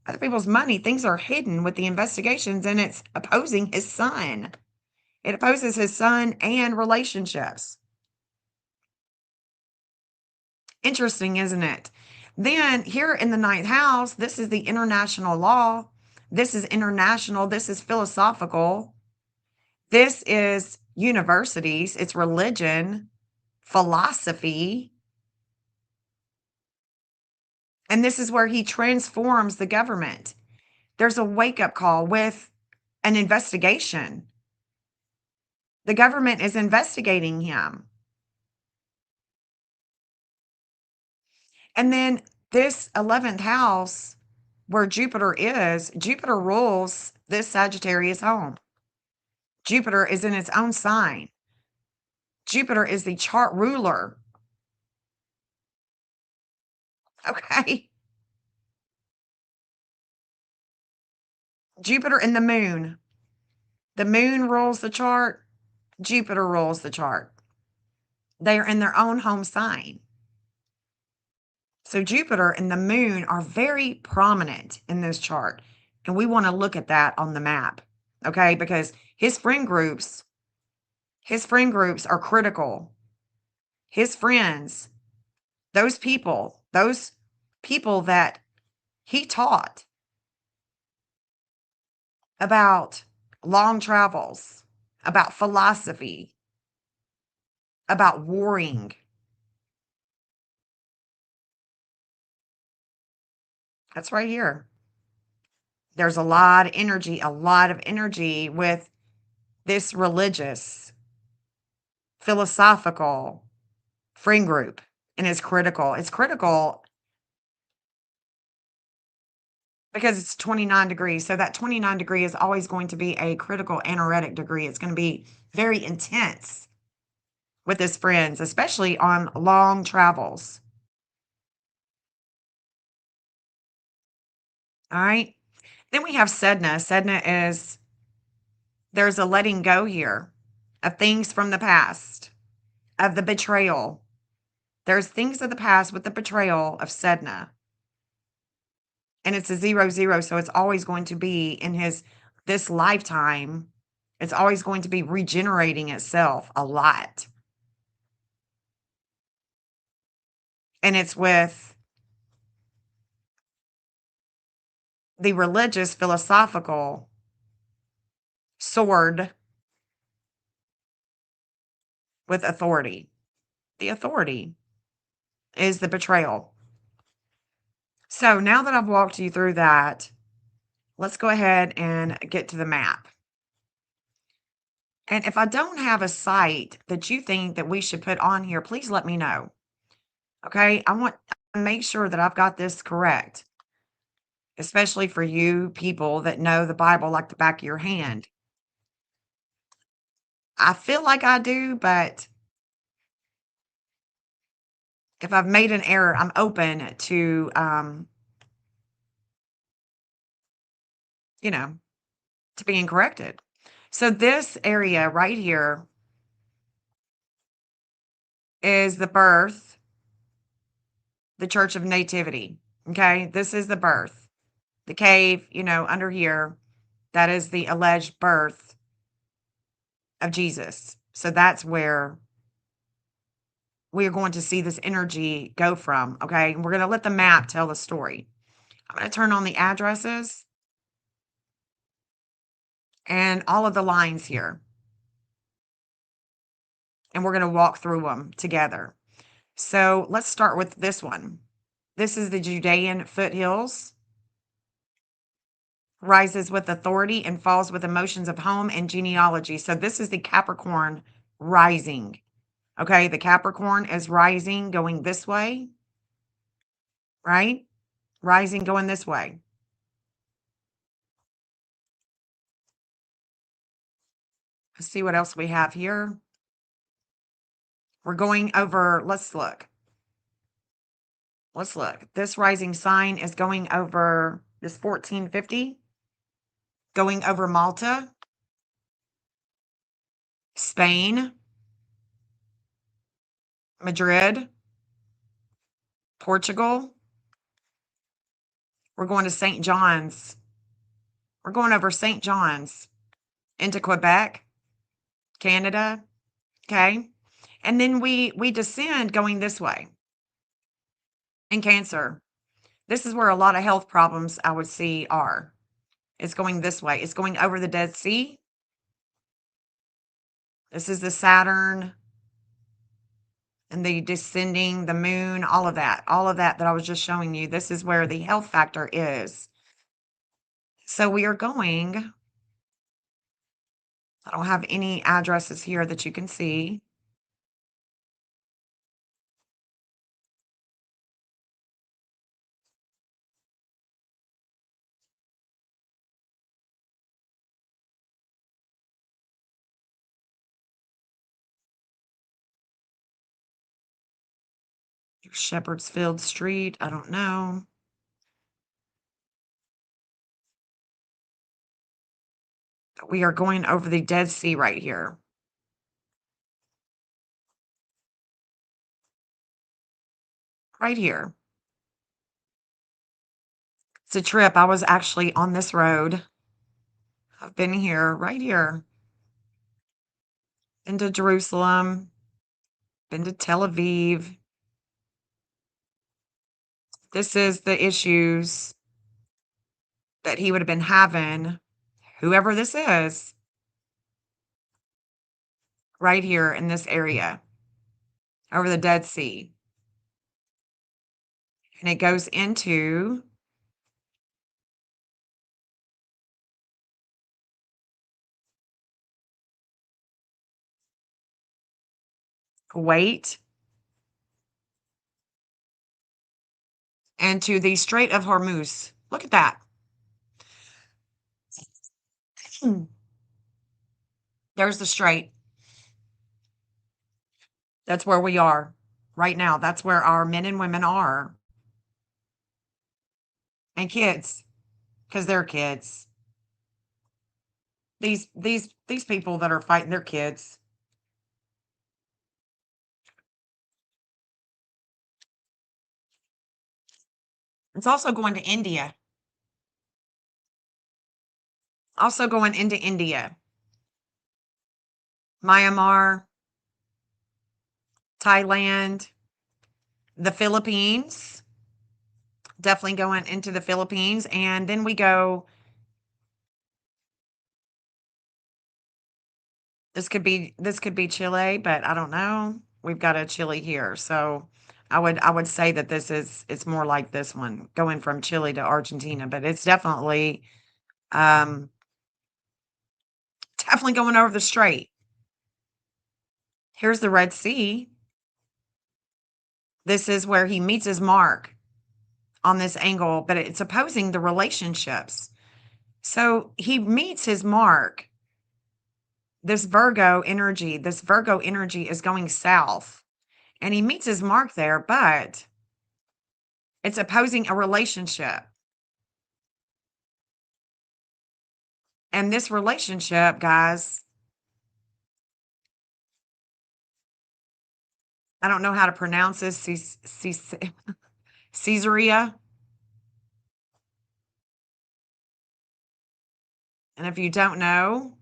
other people's money, things are hidden with the investigations, and it's opposing his son. It opposes his son and relationships. Interesting, isn't it? Then here in the 9th house, this is the international law. This is international. This is philosophical. This is universities, it's religion, philosophy. And this is where he transforms the government. There's a wake-up call with an investigation. The government is investigating him. And then this 11th house, where Jupiter rules this Sagittarius home. Jupiter is in its own sign. Jupiter is the chart ruler. Okay. Jupiter and the moon. The moon rules the chart. Jupiter rules the chart. They are in their own home sign. So Jupiter and the moon are very prominent in this chart. And we want to look at that on the map. Okay. Because his friend groups are critical. His friends, those people that he taught about long travels, about philosophy, about warring. That's right here. There's a lot of energy with this religious, philosophical friend group. And it's critical. It's critical because it's 29 degrees. So that 29 degree is always going to be a critical anoretic degree. It's going to be very intense with his friends, especially on long travels. All right. Then we have Sedna. Sedna is, there's a letting go here of things from the past, of the betrayal. There's things of the past with the betrayal of Sedna. And it's a 0-0. So it's always going to be in this lifetime. It's always going to be regenerating itself a lot. And it's with the religious, philosophical sword with authority. The authority is the betrayal. So now that I've walked you through that, let's go ahead and get to the map. And if I don't have a site that you think that we should put on here, please let me know. Okay? I want to make sure that I've got this correct, especially for you people that know the Bible like the back of your hand. I feel like I do, but if I've made an error, I'm open to, to being corrected. So this area right here is the birth, the Church of Nativity. Okay. This is the birth, the cave, under here. That is the alleged birth of Jesus. So that's where we are going to see this energy go from. Okay. And we're going to let the map tell the story. I'm going to turn on the addresses and all of the lines here. And we're going to walk through them together. So let's start with this one. This is the Judean foothills. Rises with authority and falls with emotions of home and genealogy. So this is the Capricorn rising. Okay, the Capricorn is rising going this way, right? Rising going this way. Let's see what else we have here. We're going over, let's look. This rising sign is going over this 1450, going over Malta, Spain, Madrid, Portugal. We're going to St. John's. We're going over St. John's into Quebec, Canada. Okay. And then we descend going this way in Cancer. This is where a lot of health problems I would see are. It's going this way. It's going over the Dead Sea. This is the Saturn and the descending, the moon, all of that that I was just showing you. This is where the health factor is. So we are going, I don't have any addresses here that you can see. Shepherdsfield Street, I don't know. But we are going over the Dead Sea right here. Right here. It's a trip. I was actually on this road. I've been here, right here. Been to Jerusalem, been to Tel Aviv. This is the issues that he would have been having, whoever this is, right here in this area, over the Dead Sea. And it goes into Kuwait and to the Strait of Hormuz. Look at that. There's the strait. That's where we are right now. That's where our men and women are. And kids, because they're kids. These people that are fighting, they're kids. It's also going to India. Also going into India. Myanmar, Thailand, the Philippines. Definitely going into the Philippines. And then we go, this could be Chile, but I don't know. We've got a Chile here. So I would say that it's more like this one, going from Chile to Argentina, but it's definitely definitely going over the strait. Here's the Red Sea. This is where he meets his mark on this angle, but it's opposing the relationships. So he meets his mark. This Virgo energy is going south, and he meets his mark there, but it's opposing a relationship. And this relationship, guys, I don't know how to pronounce this, Caesarea. And if you don't know,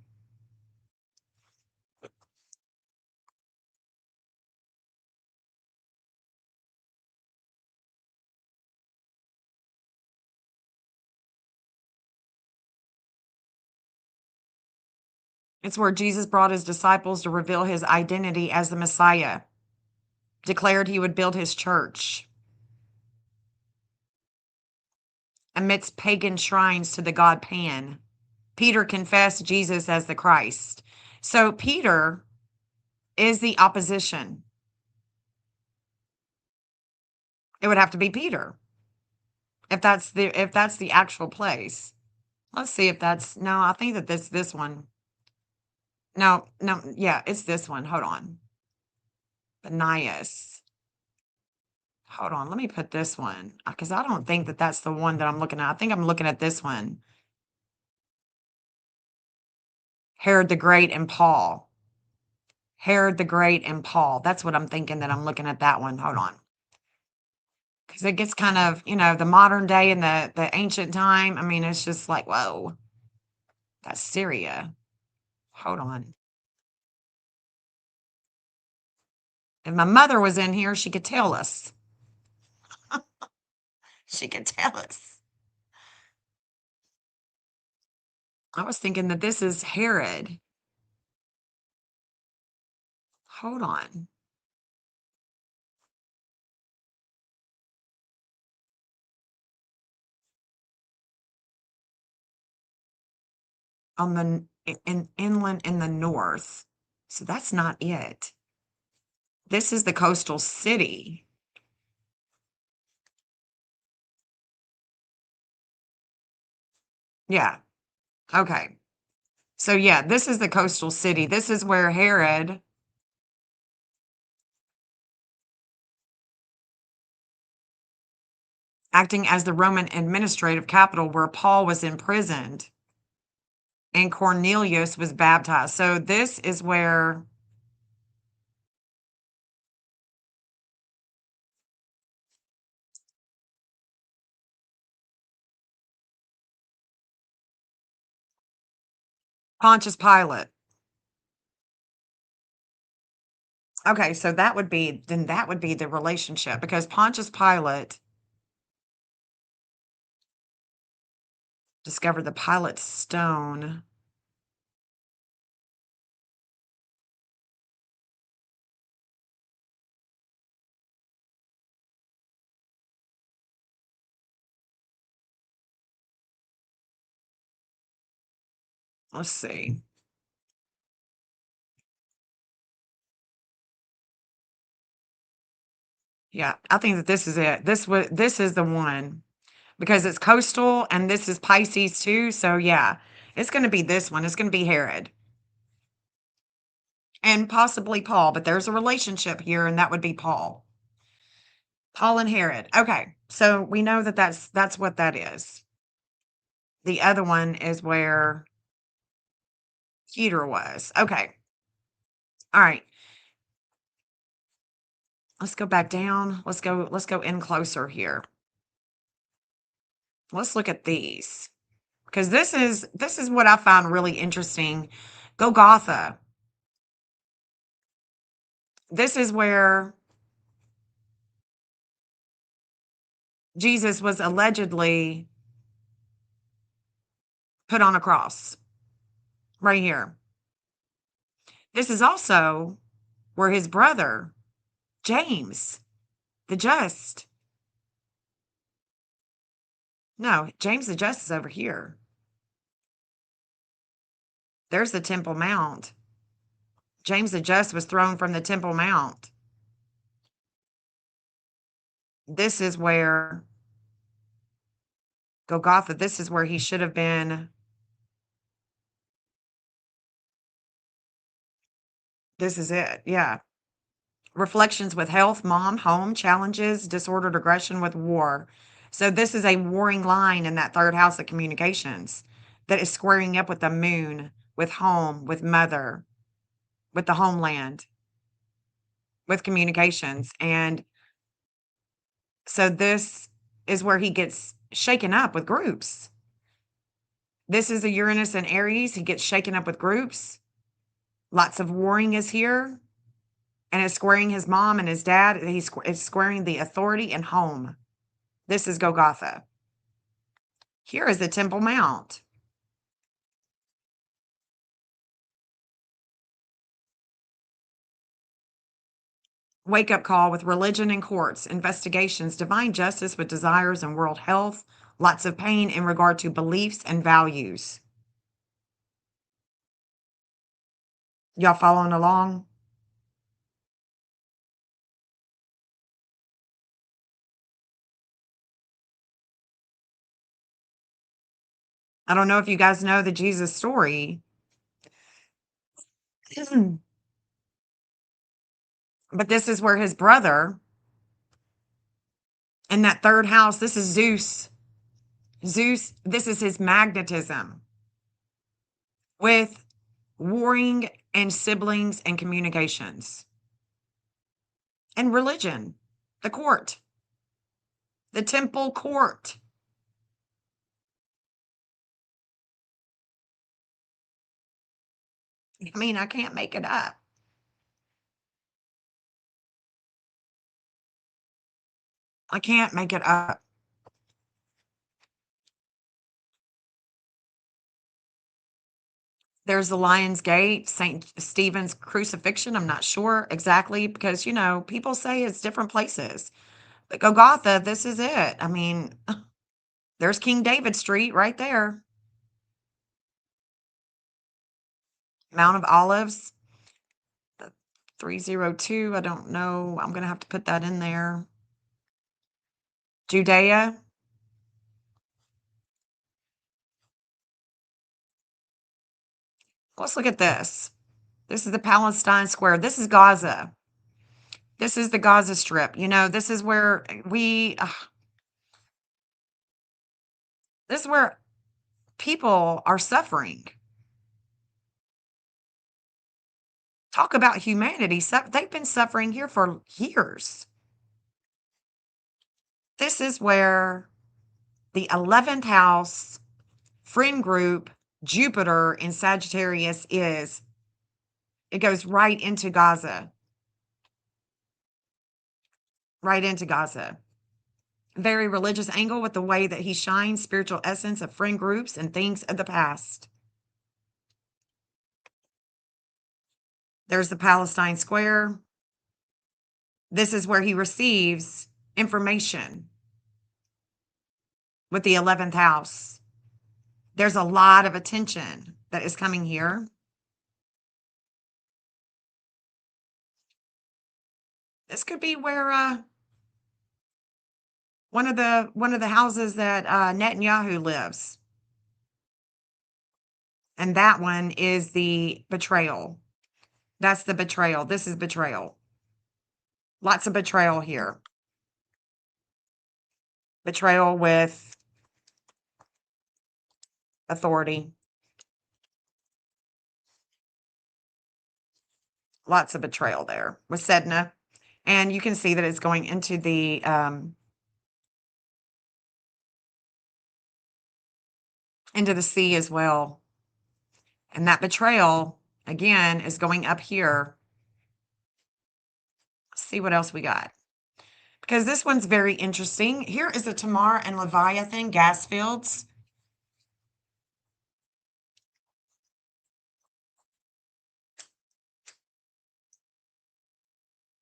it's where Jesus brought his disciples to reveal his identity as the Messiah, declared he would build his church amidst pagan shrines to the god Pan. Peter confessed Jesus as the Christ. So Peter is the opposition. It would have to be Peter if that's the actual place. Let's see if that's, no, I think that this one. No, yeah, it's this one. Hold on. Benias. Hold on, let me put this one, because I don't think that that's the one that I'm looking at. I think I'm looking at this one. Herod the Great and Paul. Herod the Great and Paul. That's what I'm thinking, that I'm looking at that one. Hold on. Because it gets kind of, the modern day and the ancient time. I mean, it's just like, whoa, that's Syria. Hold on. If my mother was in here, she could tell us. She could tell us. I was thinking that this is Herod. hold on. On the in inland in the north. So that's not it. This is the coastal city. Yeah. Okay. So yeah, this is the coastal city. This is where Herod acting as the Roman administrative capital where Paul was imprisoned and Cornelius was baptized. So this is where Pontius Pilate. Okay, so that would be the relationship because Pontius Pilate discovered the Pilate stone. Let's see. Yeah, I think that this is it. This is the one because it's coastal and this is Pisces too. So yeah, it's going to be this one. It's going to be Herod and possibly Paul, but there's a relationship here, and that would be Paul. Paul and Herod. Okay, so we know that that's what that is. The other one is where Peter was. Okay. All right. Let's go back down. Let's go in closer here. Let's look at these. Because this is what I found really interesting. Golgotha. This is where Jesus was allegedly put on a cross. Right here. This is also where his brother, James, the just. No, James the just is over here. There's the Temple Mount. James the just was thrown from the Temple Mount. This is where Golgotha, this is where he should have been. This is it. Yeah. Reflections with health, mom, home, challenges, disordered aggression with war. So this is a warring line in that third house of communications that is squaring up with the moon, with home, with mother, with the homeland, with communications. And so this is where he gets shaken up with groups. This is a Uranus and Aries. He gets shaken up with groups. Lots of warring is here. And it's squaring his mom and his dad. It's squaring the authority and home. This is Golgotha. Here is the Temple Mount. Wake up call with religion and courts, investigations, divine justice with desires and world health, lots of pain in regard to beliefs and values. Y'all following along? I don't know if you guys know the Jesus story. But this is where his brother in that third house, this is Zeus. Zeus, this is his magnetism with warring and siblings and communications and religion, the court, the temple court. I mean, I can't make it up. I can't make it up. There's the Lion's Gate, St. Stephen's crucifixion. I'm not sure exactly because, people say it's different places. But Golgotha, this is it. I mean, there's King David Street right there. Mount of Olives, 302. I don't know. I'm going to have to put that in there. Judea. Let's look at this. This is the Palestine Square. This is Gaza. This is the Gaza Strip. This is where this is where people are suffering. Talk about humanity. They've been suffering here for years. This is where the 11th house friend group, Jupiter in Sagittarius is. It goes right into Gaza. Right into Gaza. Very religious angle with the way that he shines, spiritual essence of friend groups and things of the past. There's the Palestine Square. This is where he receives information with the 11th house. There's a lot of attention that is coming here. This could be where one of the houses that Netanyahu lives. And that one is the betrayal. That's the betrayal. This is betrayal. Lots of betrayal here. Betrayal with authority. Lots of betrayal there with Sedna. And you can see that it's going into the sea as well. And that betrayal, again, is going up here. Let's see what else we got. Because this one's very interesting. Here is the Tamar and Leviathan gas fields.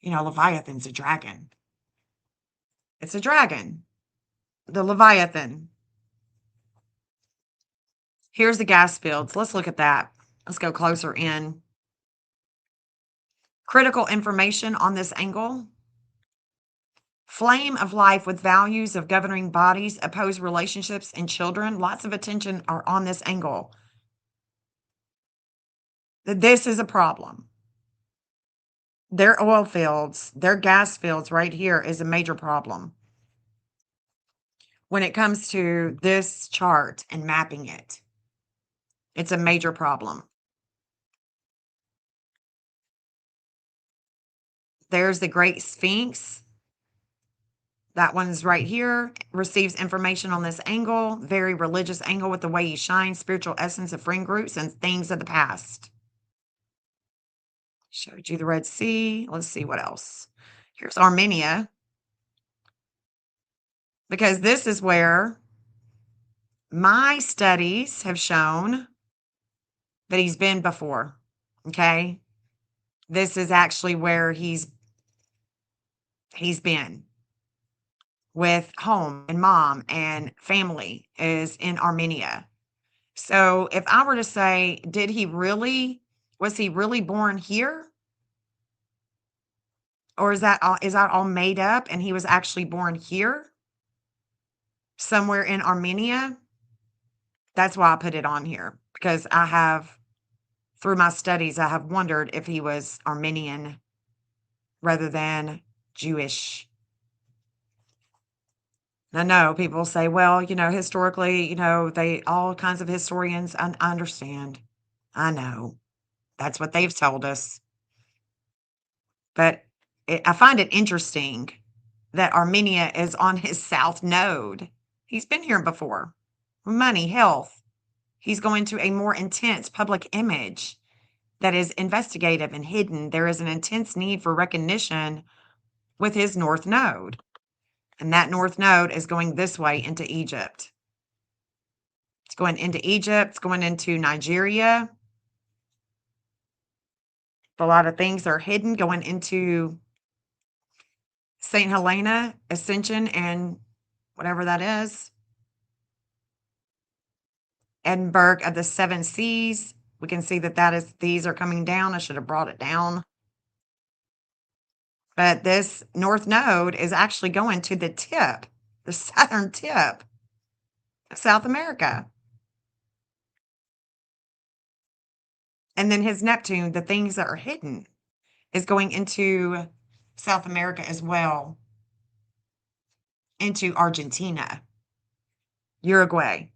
Leviathan's a dragon. It's a dragon. The Leviathan. Here's the gas fields. Let's look at that. Let's go closer in. Critical information on this angle. Flame of life with values of governing bodies, opposed relationships, and children. Lots of attention are on this angle. This is a problem. Their oil fields, their gas fields right here is a major problem. When it comes to this chart and mapping it, it's a major problem. There's the Great Sphinx. That one's right here. Receives information on this angle. Very religious angle with the way he shines. Spiritual essence of friend groups and things of the past. Showed you the Red Sea. Let's see what else. Here's Armenia. Because this is where my studies have shown that he's been before. Okay. This is actually where he's been with home and mom and family is in Armenia. So if I were to say, was he really born here? Or is that all made up and he was actually born here? Somewhere in Armenia? That's why I put it on here, because through my studies, I have wondered if he was Armenian rather than Jewish. I know people say, well, historically, all kinds of historians, I understand. I know. That's what they've told us. But I find it interesting that Armenia is on his south node. He's been here before. Money, health. He's going to a more intense public image that is investigative and hidden. There is an intense need for recognition with his north node. And that north node is going this way into Egypt. It's going into Egypt. It's going into Nigeria. A lot of things are hidden going into St. Helena, Ascension, and whatever that is. Edinburgh of the Seven Seas. We can see that these are coming down. I should have brought it down. But this North Node is actually going to the tip, the southern tip of South America. And then his Neptune, the things that are hidden, is going into South America as well, into Argentina, Uruguay.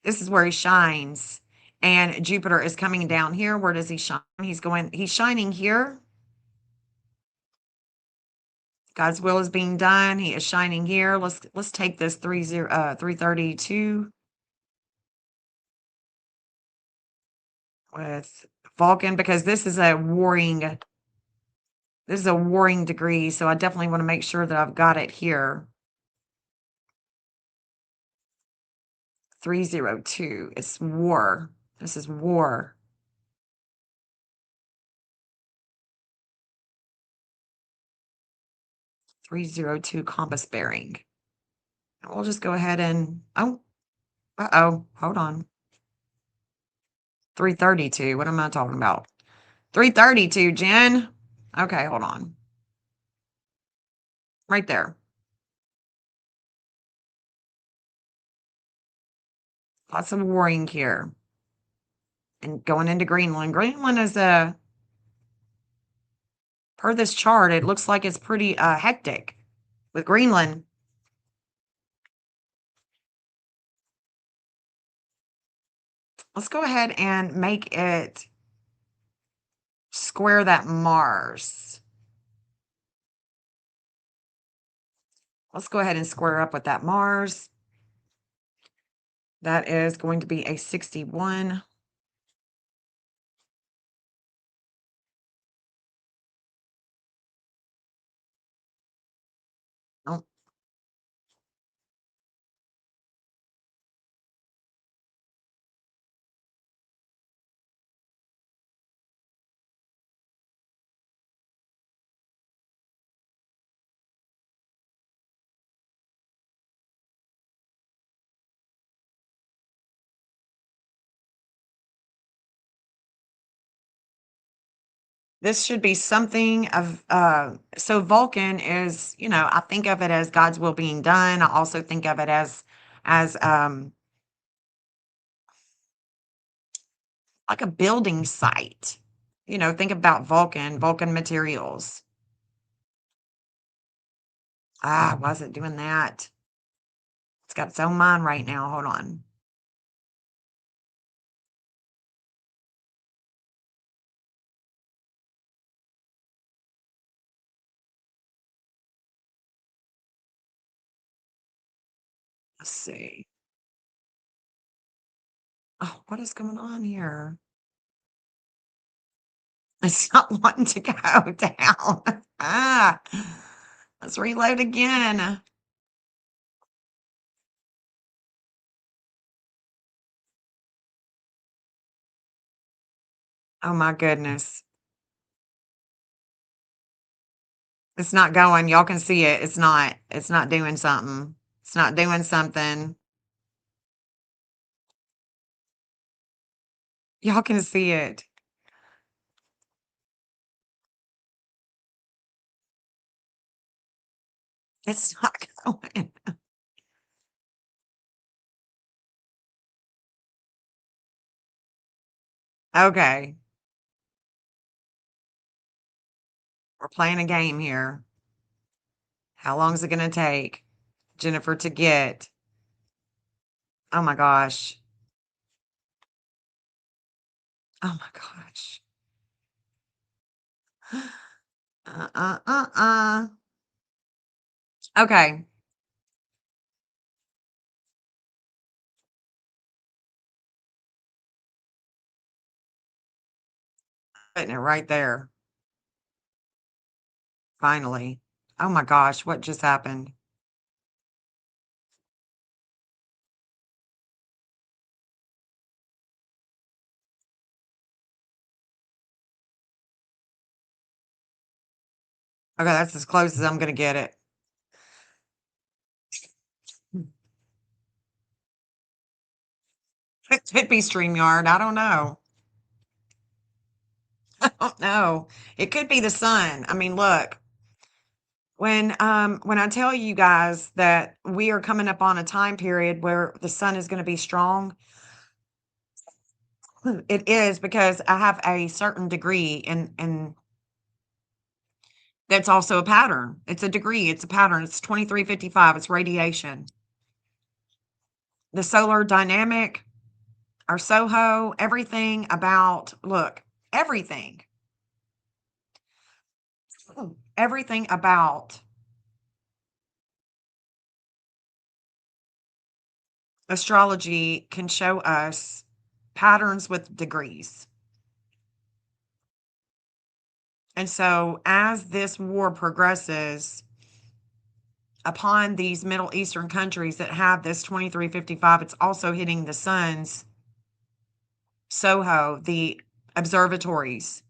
This is where he shines. And Jupiter is coming down here. Where does he shine? He's shining here. God's will is being done. He is shining here. Let's take this 332 with Vulcan, because this is a warring degree. So I definitely want to make sure that I've got it here. 302. It's war. This is war. .302 compass bearing. And we'll just go ahead and hold on. 332. What am I talking about? 332, Jen. Okay, hold on. Right there. Lots of warring here. And going into Greenland. Greenland is per this chart, it looks like it's pretty hectic with Greenland. Let's go ahead and make it square that Mars. Let's go ahead and square up with that Mars. That is going to be a 61. Oh. This should be something of, so Vulcan is, I think of it as God's will being done. I also think of it as like a building site. Think about Vulcan materials. Why is it doing that? It's got its own mind right now. Hold on. Let's see. Oh, what is going on here? It's not wanting to go down. Let's reload again. Oh my goodness. It's not going. Y'all can see it. It's not doing something. It's not doing something. Y'all can see it. It's not going. Okay. We're playing a game here. How long is it going to take, Jennifer, to get? Oh my gosh. Oh my gosh. Okay. Putting it right there. Finally. Oh my gosh, what just happened? Okay, that's as close as I'm going to get it. It could be StreamYard. I don't know. I don't know. It could be the sun. I mean, look, when I tell you guys that we are coming up on a time period where the sun is going to be strong, it is because I have a certain degree and that's also a pattern. It's a degree, it's a pattern. It's 2355, it's radiation. The solar dynamic, our Soho, everything about, look, everything, everything about astrology can show us patterns with degrees. And so as this war progresses upon these Middle Eastern countries that have this 2355, it's also hitting the sun's Soho, the observatories.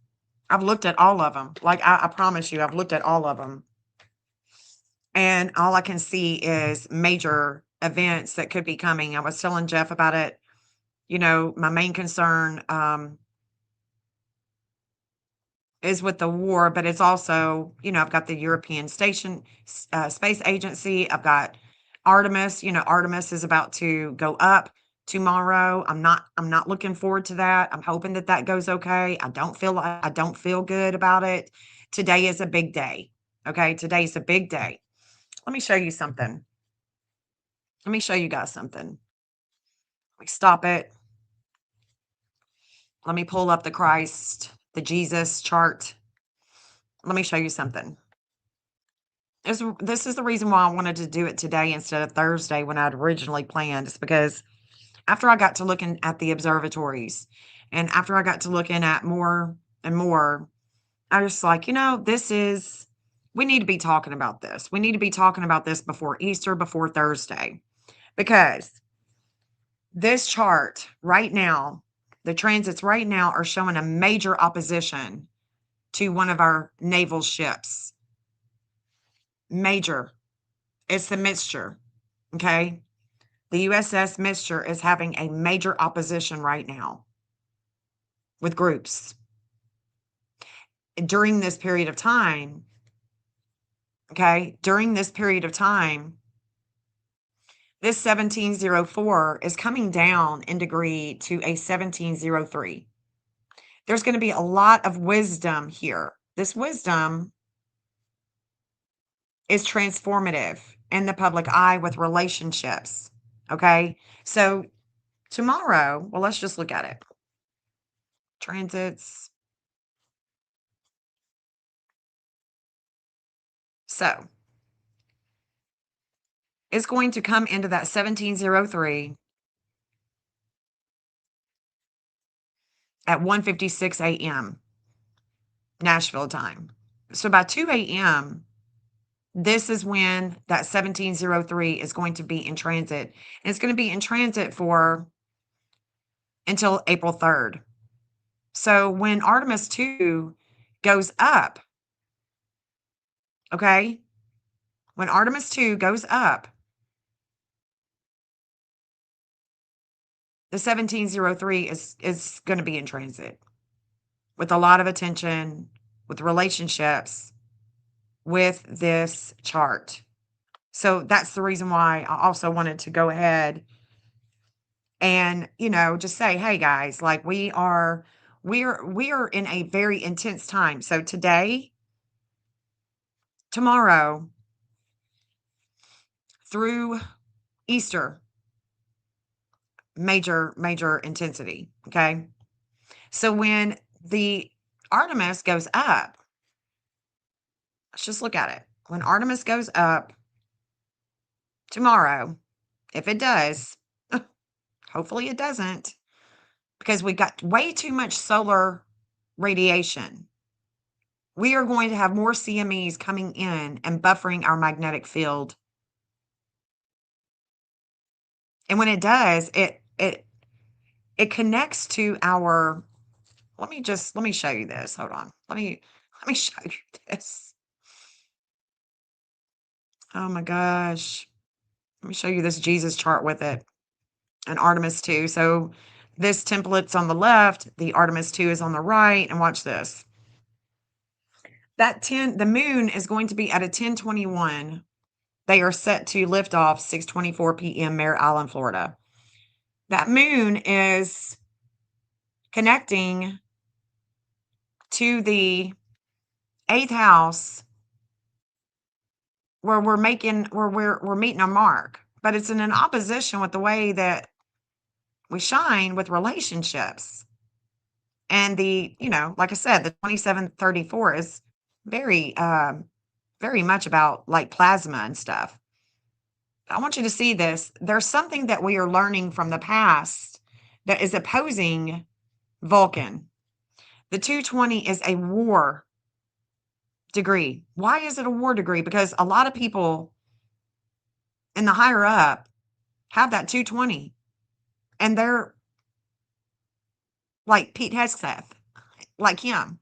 I've looked at all of them. Like, I promise you, I've looked at all of them. And all I can see is major events that could be coming. I was telling Jeff about it. You know, my main concern is with the war, but it's also, you know, I've got the European Station Space Agency. I've got Artemis. You know, Artemis is about to go up tomorrow. I'm not looking forward to that. I'm hoping that that goes okay. I don't feel good about it. Today is a big day. Okay, today's a big day. Let me show you something. Let me show you guys something. Let me stop it. Let me pull up the Christ, the Jesus chart. Let me show you something. This is the reason why I wanted to do it today instead of Thursday when I'd originally planned. It's because after I got to looking at the observatories and after I got to looking at more and more, I was like, you know, we need to be talking about this. We need to be talking about this before Easter, before Thursday, because this chart right now, the transits right now are showing a major opposition to one of our naval ships. Major. It's the Mixture. Okay. The USS Mixture is having a major opposition right now with groups. During this period of time, okay, during this period of time, this 1704 is coming down in degree to a 1703. There's going to be a lot of wisdom here. This wisdom is transformative in the public eye with relationships. Okay. So tomorrow, well, let's just look at it. Transits. So it's going to come into that 1703 at 1:56 a.m. Nashville time. So by 2 a.m., this is when that 1703 is going to be in transit. And it's going to be in transit for until April 3rd. So when Artemis 2 goes up, okay, when Artemis 2 goes up, the 1703 is going to be in transit with a lot of attention, with relationships, with this chart. So that's the reason why I also wanted to go ahead and, you know, just say, hey guys, like we are in a very intense time. So today, tomorrow, through Easter, major intensity. Okay. So when the Artemis goes up, let's just look at it. When Artemis goes up tomorrow, if it does, hopefully it doesn't, because we got way too much solar radiation. We are going to have more CMEs coming in and buffering our magnetic field. And when it does, it connects to our, let me show you this. Hold on. Let me show you this. Oh my gosh. Let me show you this Jesus chart with it. And Artemis 2. So this template's on the left, the Artemis 2 is on the right, and watch this. The moon is going to be at a 1021. They are set to lift off 6:24 p.m. Mare Island, Florida. That moon is connecting to the 8th house where we're meeting our mark, but it's in an opposition with the way that we shine with relationships. And like I said, the 2734 is very, very much about like plasma and stuff. I want you to see this. There's something that we are learning from the past that is opposing Vulcan. The 220 is a war degree. Why is it a war degree? Because a lot of people in the higher up have that 220 and they're like Pete Hegseth, like him.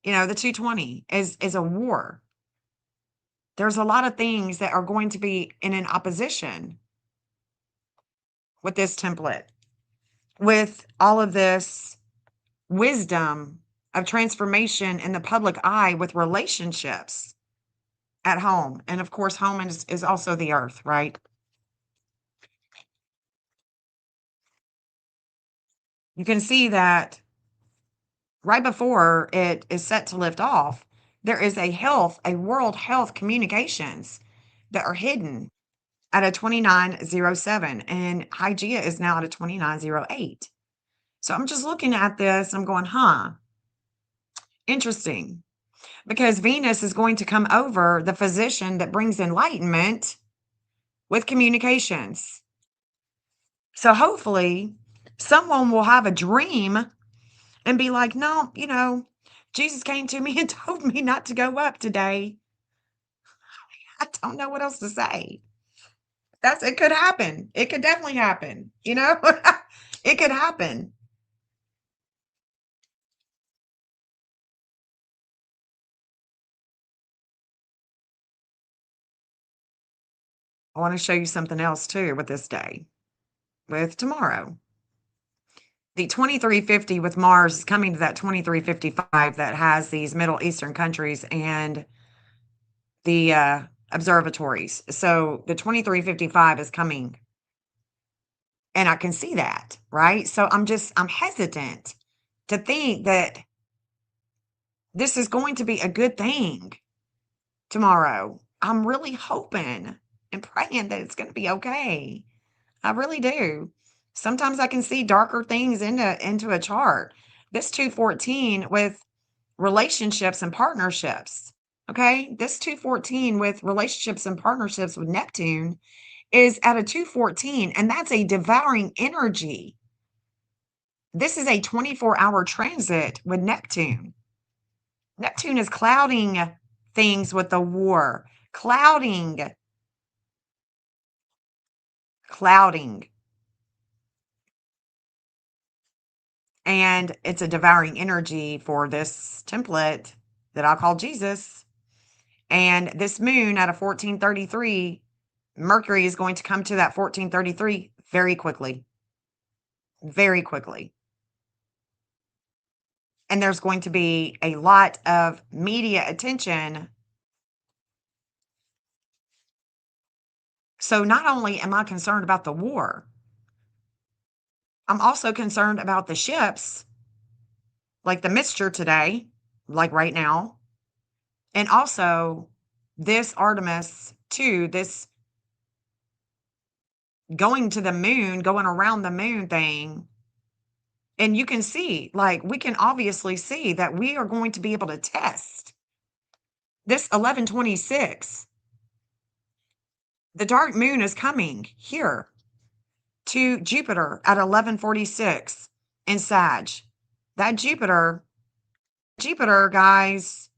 The 220 is a war. There's a lot of things that are going to be in an opposition with this template, with all of this wisdom of transformation in the public eye with relationships at home. And of course, home is also the earth, right? You can see that right before it is set to lift off, there is a world health communications that are hidden at a 2907, and Hygeia is now at a 2908. So I'm just looking at this, I'm going, interesting, because Venus is going to come over the physician that brings enlightenment with communications. So hopefully someone will have a dream and be like, no, Jesus came to me and told me not to go up today. I don't know what else to say. It could happen. It could definitely happen. It could happen. I want to show you something else too with this day, with tomorrow. The 2350 with Mars is coming to that 2355 that has these Middle Eastern countries and the observatories. So the 2355 is coming. And I can see that, right? So I'm hesitant to think that this is going to be a good thing tomorrow. I'm really hoping and praying that it's going to be okay. I really do. Sometimes I can see darker things into a chart. This 214 with relationships and partnerships. Okay? This 214 with relationships and partnerships with Neptune is at a 214, and that's a devouring energy. This is a 24-hour transit with Neptune. Neptune is clouding things with the war, clouding. And it's a devouring energy for this template that I'll call Jesus. And this moon at a 1433, Mercury is going to come to that 1433 very quickly. Very quickly. And there's going to be a lot of media attention. So not only am I concerned about the war, I'm also concerned about the ships, like the Mixture today, like right now. And also this Artemis 2, this going to the moon, going around the moon thing. And you can see, like, we can obviously see that we are going to be able to test this 1126. The dark moon is coming here to Jupiter at 1146 in Sag. That Jupiter, guys,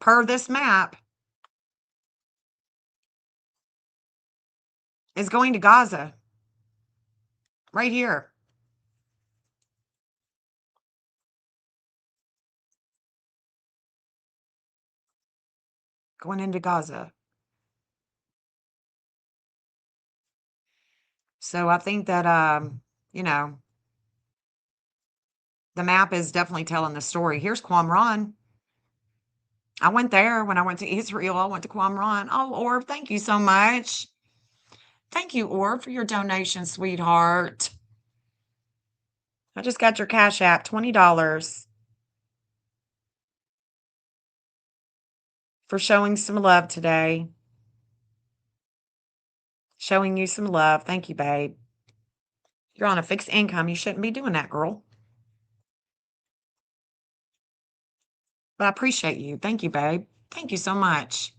per this map, is going to Gaza right here. Going into Gaza. So I think that, you know, the map is definitely telling the story. Here's Qumran. I went there when I went to Israel. I went to Qumran. Oh, Orb, thank you so much. Thank you, Orb, for your donation, sweetheart. I just got your Cash App, $20 for showing some love today. Showing you some love. Thank you, babe. You're on a fixed income. You shouldn't be doing that, girl. But I appreciate you. Thank you, babe. Thank you so much.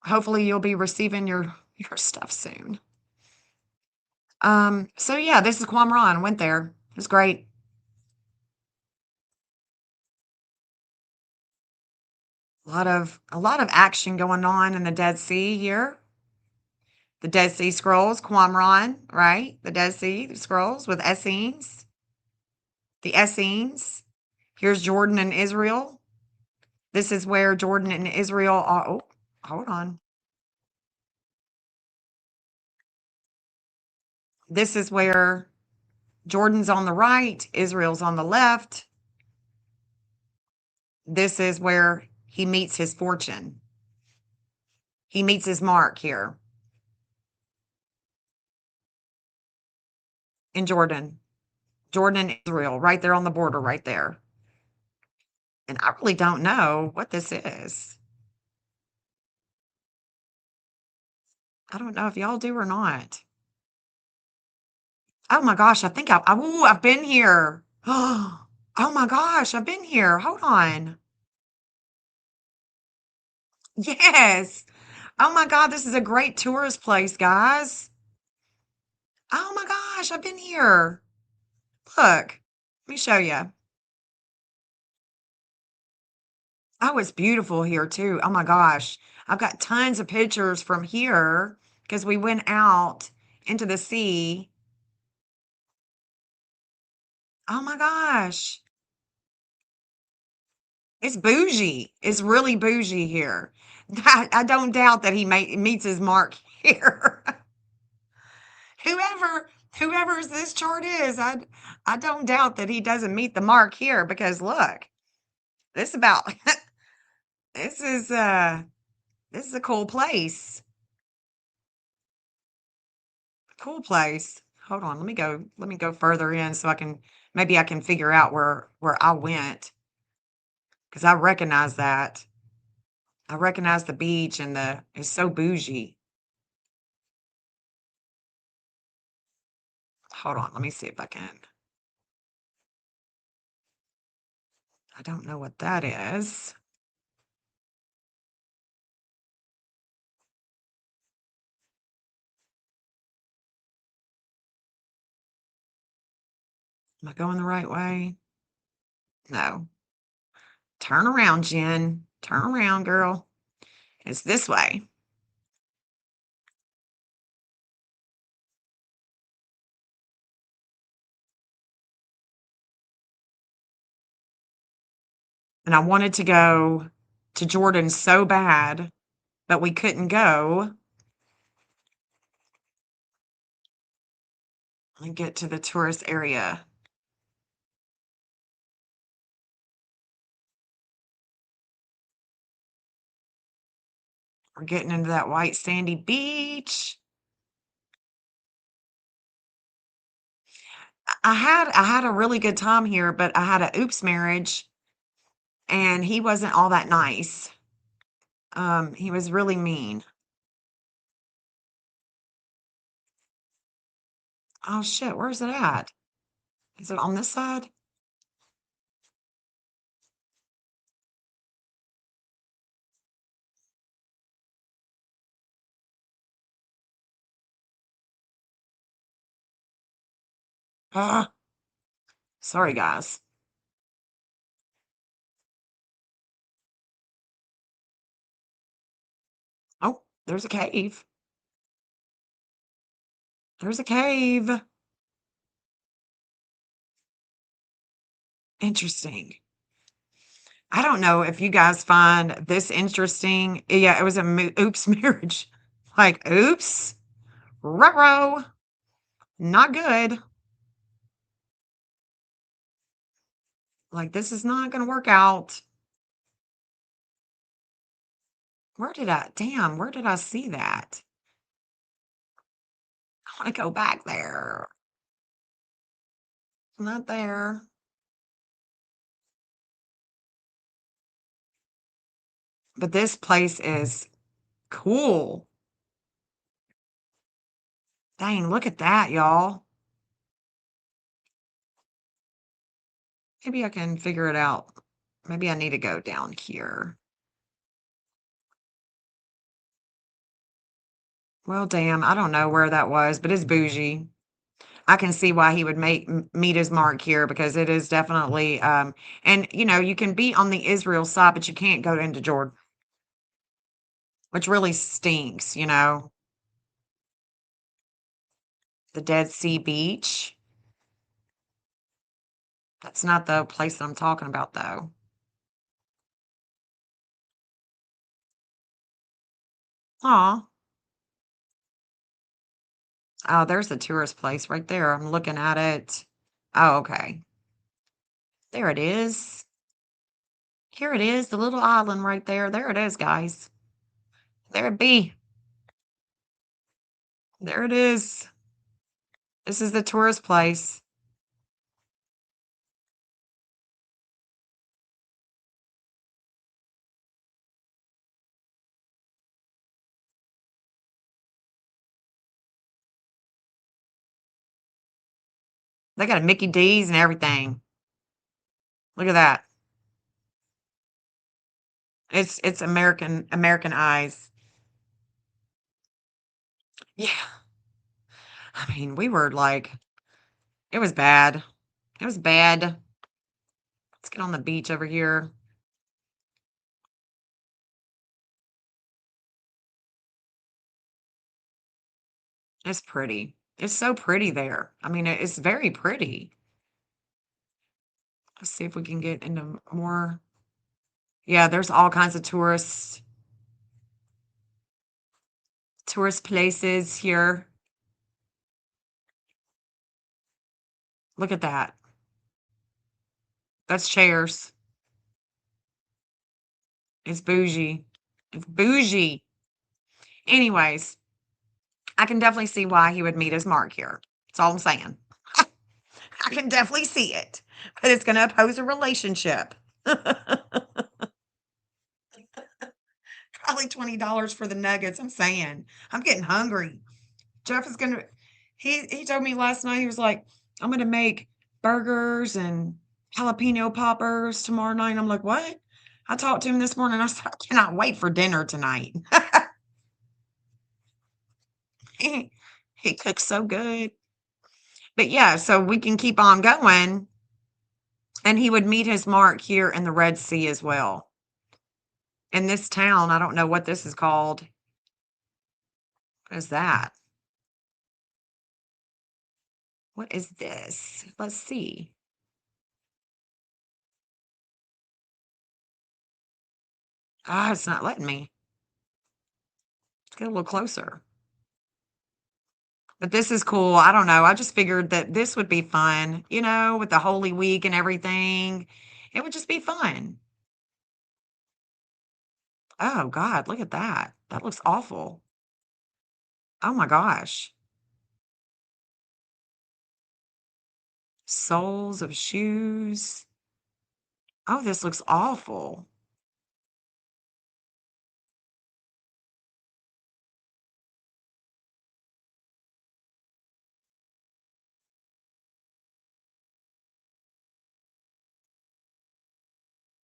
Hopefully you'll be receiving your stuff soon. So yeah, this is Qumran. Went there. It was great. A lot of action going on in the Dead Sea here. The Dead Sea Scrolls, Qumran, right? The Dead Sea Scrolls with Essenes. The Essenes. Here's Jordan and Israel. This is where Jordan and Israel are. Oh, hold on. This is where Jordan's on the right, Israel's on the left. This is where he meets his fortune. He meets his mark here in Jordan. Jordan and Israel, right there on the border, right there. And I really don't know what this is. I don't know if y'all do or not. Oh my gosh, I think I've been here. Oh my gosh, I've been here. Hold on. Yes. Oh my God, this is a great tourist place, guys. Oh my gosh, I've been here. Look, let me show you. Oh, it's beautiful here too. Oh my gosh. I've got tons of pictures from here because we went out into the sea. Oh my gosh. It's bougie. It's really bougie here. I don't doubt that he meets his mark here. whoever whoever's this chart is, I don't doubt that he doesn't meet the mark here because look, this about this is this is a cool place. Cool place. Hold on, let me go further in so maybe I can figure out where I went because I recognize that. I recognize the beach and it's so bougie. Hold on, let me see if I can. I don't know what that is. Am I going the right way? No. Turn around, Jen. Turn around, girl. It's this way. And I wanted to go to Jordan so bad, but we couldn't go. And get to the tourist area. We're getting into that white sandy beach. I had a really good time here, but I had a oops marriage and he wasn't all that nice. He was really mean. Oh shit, where's it at? Is it on this side? Ah, sorry guys. Oh, there's a cave. There's a cave. Interesting. I don't know if you guys find this interesting. Yeah, it was a oops marriage. Like, oops, ruh-roh, not good. Like, this is not going to work out. Where did I see that? I want to go back there. Not there. But this place is cool. Dang, look at that, y'all. Maybe I can figure it out. Maybe I need to go down here. Well, damn, I don't know where that was, but it's bougie. I can see why he would meet his mark here, because it is definitely and you can be on the Israel side, but you can't go into Jordan, which really stinks, The Dead Sea Beach. That's not the place that I'm talking about, though. Aw. Oh, there's a tourist place right there. I'm looking at it. Oh, okay. There it is. Here it is, the little island right there. There it is, guys. There it be. There it is. This is the tourist place. They got a Mickey D's and everything. Look at that. It's American eyes. Yeah. I mean, we were like, it was bad. It was bad. Let's get on the beach over here. It's pretty. It's so pretty there. I mean, it's very pretty. Let's see if we can get into more. Yeah, there's all kinds of tourist places here. Look at that. That's chairs. It's bougie. It's bougie. Anyways, I can definitely see why he would meet his mark here. That's all I'm saying. I can definitely see it, but it's going to oppose a relationship. Probably $20 for the nuggets. I'm saying, I'm getting hungry. Jeff is going to, he told me last night, he was like, I'm going to make burgers and jalapeno poppers tomorrow night. I'm like, what? I talked to him this morning. I said, I cannot wait for dinner tonight. He cooks so good. But yeah, so we can keep on going. And he would meet his mark here in the Red Sea as well. In this town, I don't know what this is called. What is that? What is this? Let's see. Ah, it's not letting me. Let's get a little closer. But this is cool. I don't know. I just figured that this would be fun, with the Holy Week and everything. It would just be fun. Oh, God, look at that. That looks awful. Oh, my gosh. Soles of shoes. Oh, this looks awful.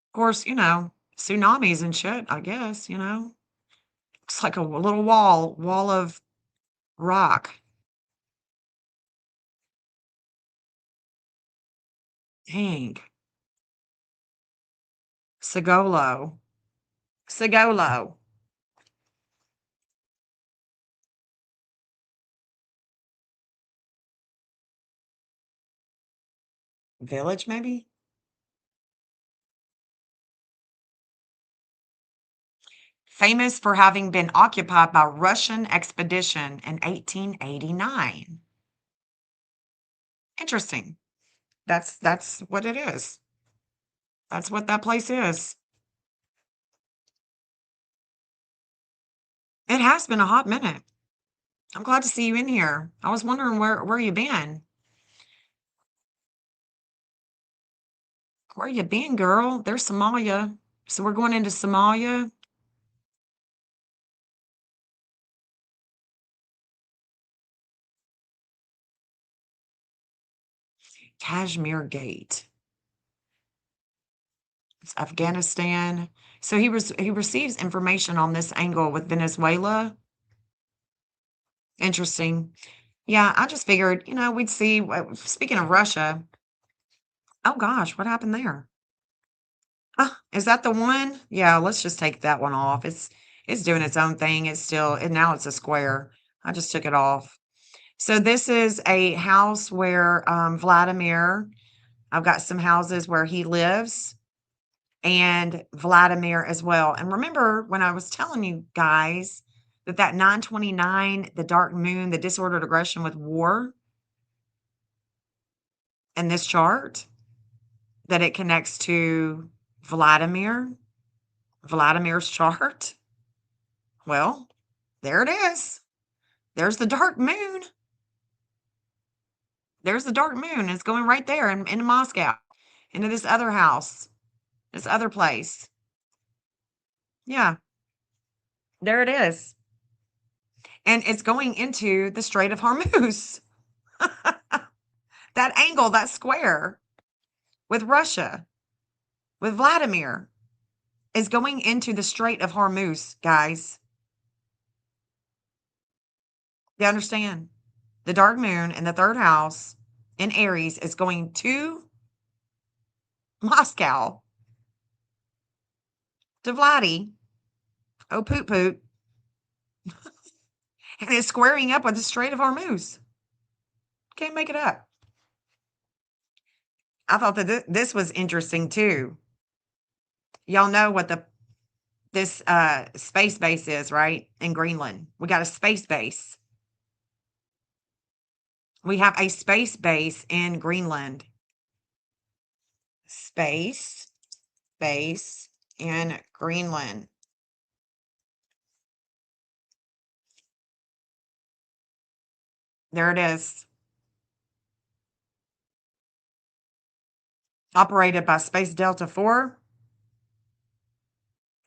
Of course, tsunamis and shit, I guess, It's like a little wall of rock. Dang. Sagolo. Sagolo. Village, maybe? famous for having been occupied by Russian expedition in 1889. Interesting. That's what it is. That's what that place is. It has been a hot minute. I'm glad to see you in here. I was wondering where you been. Where you been, girl? There's Somalia. So we're going into Somalia. Kashmir Gate. It's Afghanistan. So he receives information on this angle with Venezuela. Interesting. Yeah, I just figured, we'd see. Speaking of Russia, oh gosh, what happened there? Ah, is that the one? Yeah, let's just take that one off. It's doing its own thing. It's still, and now it's a square. I just took it off. So this is a house where Vladimir. I've got some houses where he lives, and Vladimir as well. And remember when I was telling you guys that 929, the dark moon, the disordered aggression with war in this chart, that it connects to Vladimir's chart? Well, there it is. There's the dark moon. There's the dark moon. It's going right there in Moscow, into this other house, this other place. Yeah, there it is. And it's going into the Strait of Hormuz. That angle, that square with Russia, with Vladimir, is going into the Strait of Hormuz, guys. You understand? The dark moon in the third house in Aries is going to Moscow, to Vladdy, oh poot poot, and it's squaring up with the Strait of Hormuz. Can't make it up. I thought that this was interesting too. Y'all know what this space base is, right? In Greenland. We got a space base. We have a space base in Greenland. Space base in Greenland. There it is. Operated by Space Delta 4.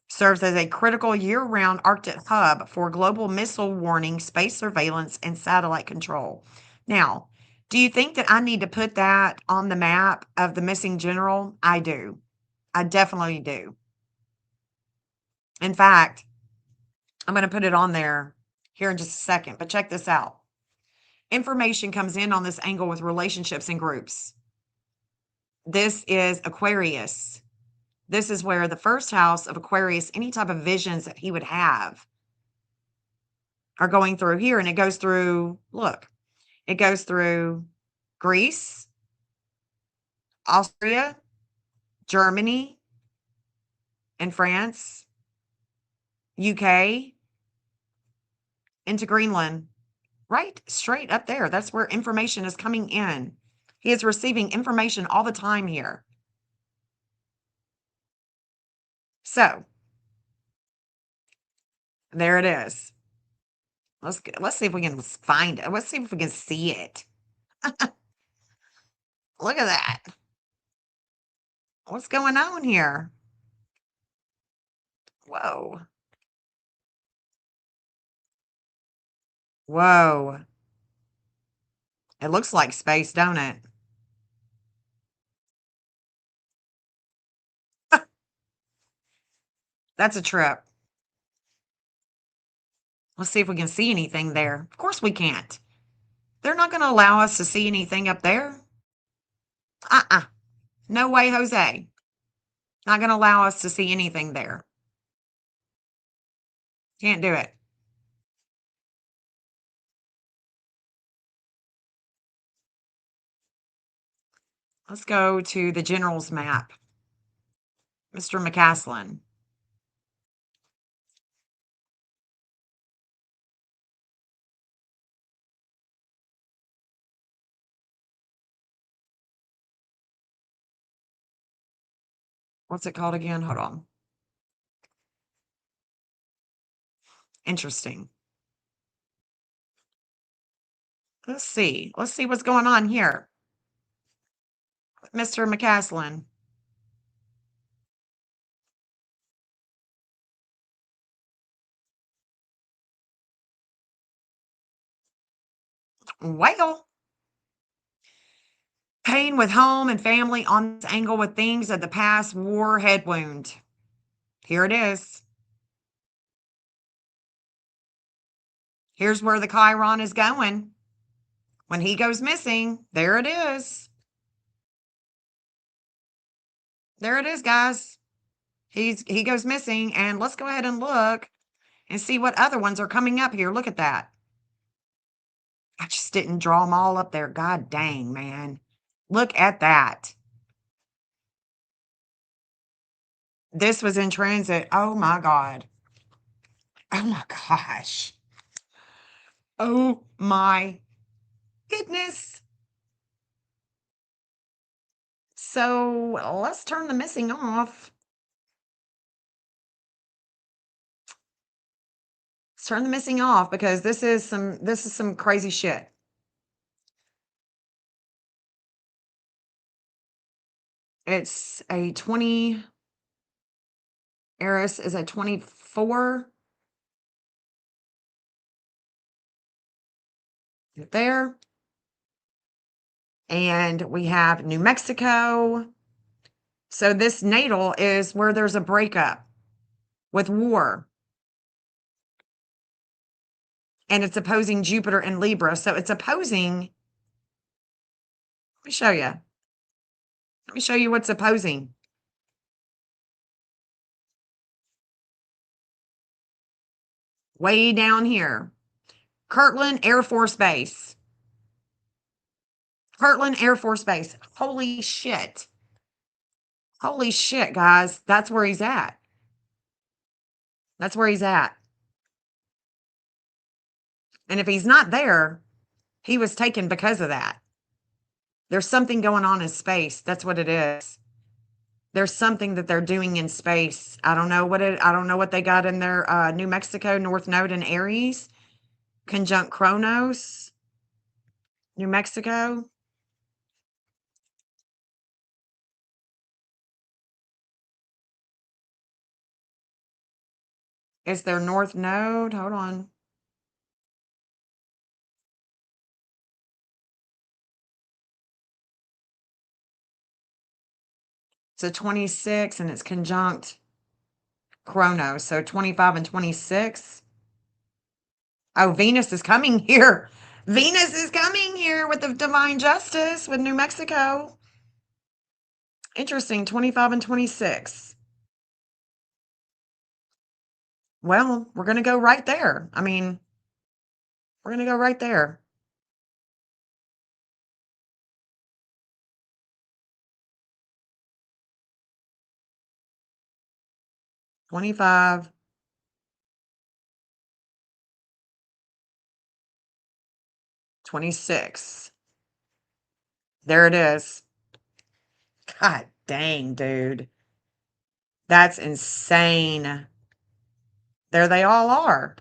Serves as a critical year-round Arctic hub for global missile warning, space surveillance, and satellite control. Now, do you think that I need to put that on the map of the missing general? I do. I definitely do. In fact, I'm going to put it on there here in just a second, but check this out. Information comes in on this angle with relationships and groups. This is Aquarius. This is where the first house of Aquarius, any type of visions that he would have, are going through here. And it goes through, look, it goes through Greece, Austria, Germany, and France, UK, into Greenland, right straight up there. That's where information is coming in. He is receiving information all the time here. So there it is. Let's see if we can find it. Let's see if we can see it. Look at that. What's going on here? Whoa. Whoa. It looks like space, don't it? That's a trip. Let's see if we can see anything there. Of course we can't. They're not going to allow us to see anything up there. No way, Jose. Not going to allow us to see anything there. Can't do it. Let's go to the general's map. Mr. McCaslin. What's it called again? Hold on. Interesting. Let's see. Let's see what's going on here. Mr. McCaslin. Well, pain with home and family on this angle with things of the past, war, head wound. Here it is. Here's where the Chiron is going. When he goes missing, there it is. There it is, guys. He goes missing, and let's go ahead and look and see what other ones are coming up here. Look at that. I just didn't draw them all up there. God dang, man. Look at that. This was in transit. Oh my God. Oh my gosh. Oh my goodness. So let's turn the missing off. Let's turn the missing off because this is some crazy shit. It's a 20. Eris is a 24. There. And we have New Mexico. So this natal is where there's a breakup with war. And it's opposing Jupiter and Libra. So it's opposing. Let me show you. Let me show you what's opposing. Way down here. Kirtland Air Force Base. Kirtland Air Force Base. Holy shit. Holy shit, guys. That's where he's at. That's where he's at. And if he's not there, he was taken because of that. There's something going on in space. That's what it is. There's something that they're doing in space. I don't know what they got in their New Mexico North Node in Aries, conjunct Kronos, New Mexico. Is their North Node? Hold on. It's a 26 and it's conjunct Kronos. So 25 and 26. Oh, Venus is coming here. Venus is coming here with the divine justice with New Mexico. Interesting. 25 and 26. Well, we're going to go right there. I mean, we're going to go right there. $25. 26. There it is. God dang, dude. That's insane. There they all are.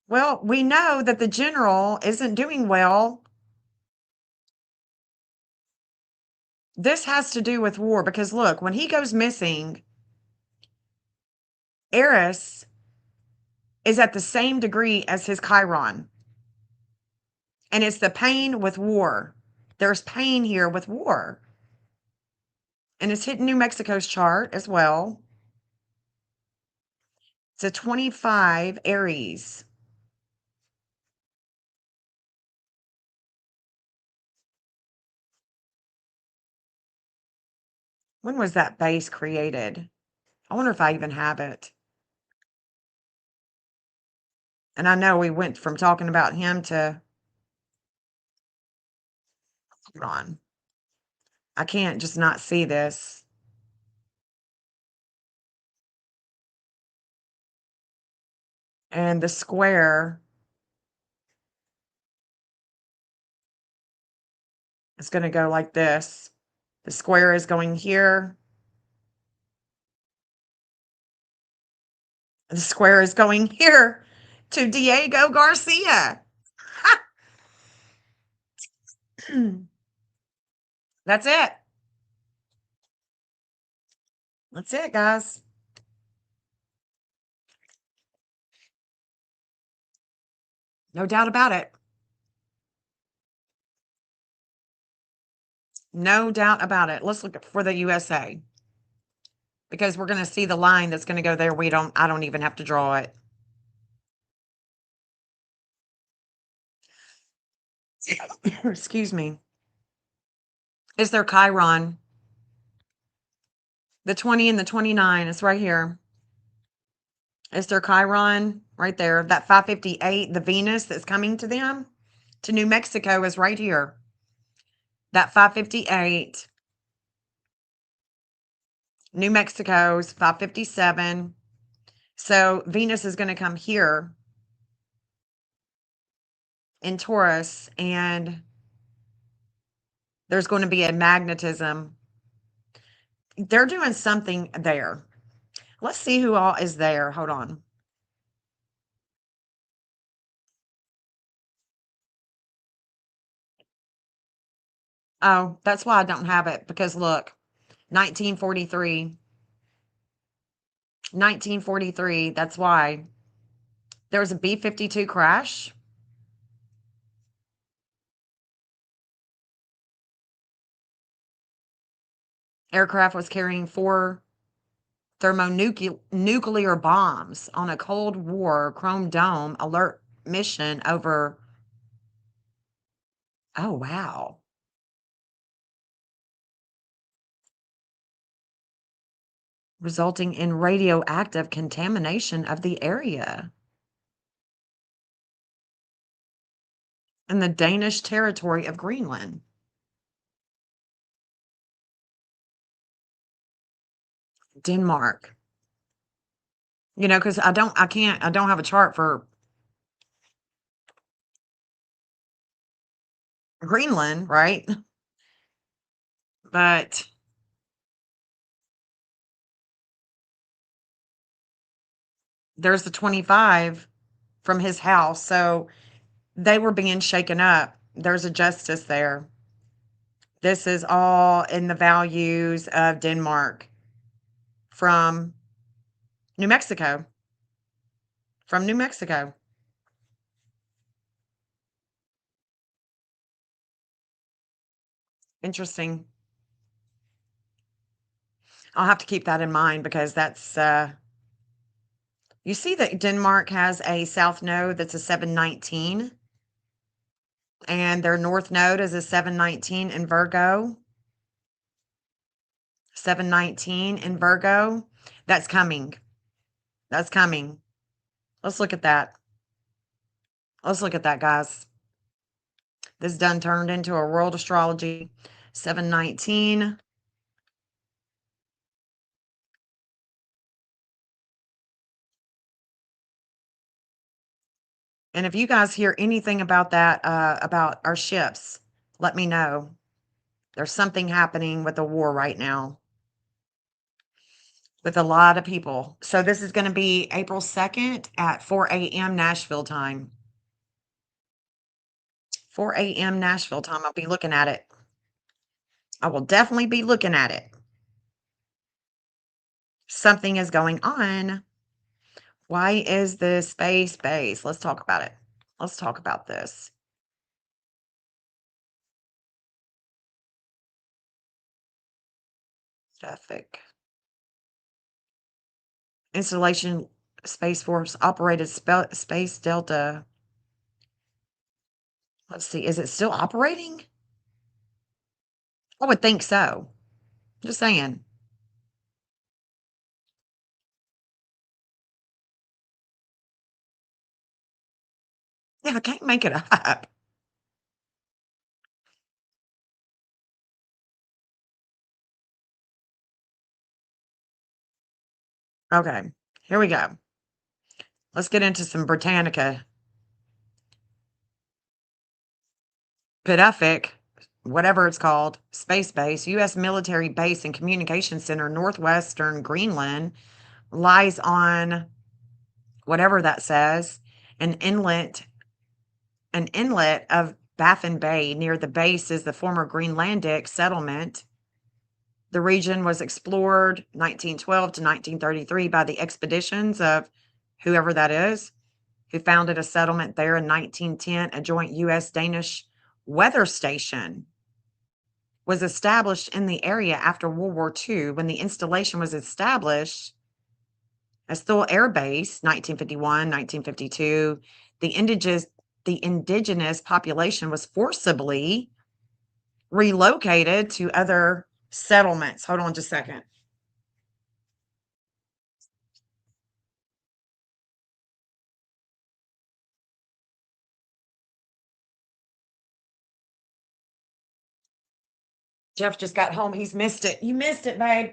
Well, we know that the general isn't doing well. This has to do with war because look, when he goes missing, Eris is at the same degree as his Chiron. And it's the pain with war. There's pain here with war. And it's hitting New Mexico's chart as well. It's a 25 Aries. When was that base created? I wonder if I even have it. And I know we went from talking about him to, hold on. I can't just not see this. And the square is going to go like this. The square is going here. The square is going here to Diego Garcia. That's it. That's it, guys. No doubt about it. No doubt about it. Let's look for the USA. Because we're going to see the line that's going to go there. I don't even have to draw it. Excuse me. Is there Chiron? The 20 and the 29 is right here. Is there Chiron right there? That 558, the Venus that's coming to them, to New Mexico, is right here. That 558. New Mexico's 557. So Venus is going to come here in Taurus, and there's going to be a magnetism. They're doing something there. Let's see who all is there. Hold on. Oh, that's why I don't have it, because look, 1943. 1943, that's why. There was a B-52 crash. Aircraft was carrying 4 thermonuclear bombs on a Cold War Chrome Dome alert mission over. Oh, wow. Resulting in radioactive contamination of the area. In the Danish territory of Greenland. Denmark. You know, because I don't have a chart for Greenland, right? But there's the 25 from his house. So they were being shaken up. There's a justice there. This is all in the values of Denmark from New Mexico. From New Mexico. Interesting. I'll have to keep that in mind, because that's, you see that Denmark has a south node that's a 719, and their north node is a 719 in Virgo. 719 in Virgo. That's coming. That's coming. Let's look at that. Let's look at that, guys. This done turned into a world astrology. 719. And if you guys hear anything about that, about our ships, let me know. There's something happening with the war right now with a lot of people. So this is going to be April 2nd at 4 a.m. Nashville time. 4 a.m. Nashville time. I'll be looking at it. I will definitely be looking at it. Something is going on. Why is this space? Let's talk about it. Let's talk about this. Traffic. Installation Space Force operated Space Delta. Let's see. Is it still operating? I would think so. Just saying. Yeah, I can't make it up. Okay, here we go. Let's get into some Britannica. Pacific whatever it's called, space base, U.S. military base and communication center, northwestern Greenland, lies on whatever that says, an inlet of Baffin Bay. Near the base is the former Greenlandic settlement. The region was explored 1912 to 1933 by the expeditions of whoever that is, who founded a settlement there in 1910. A joint U.S.-Danish weather station was established in the area after World War II. When the installation was established as Thule Air Base, 1951, 1952, the indigenous population was forcibly relocated to other settlements. Hold on just a second. Jeff just got home. He's missed it. You missed it, babe.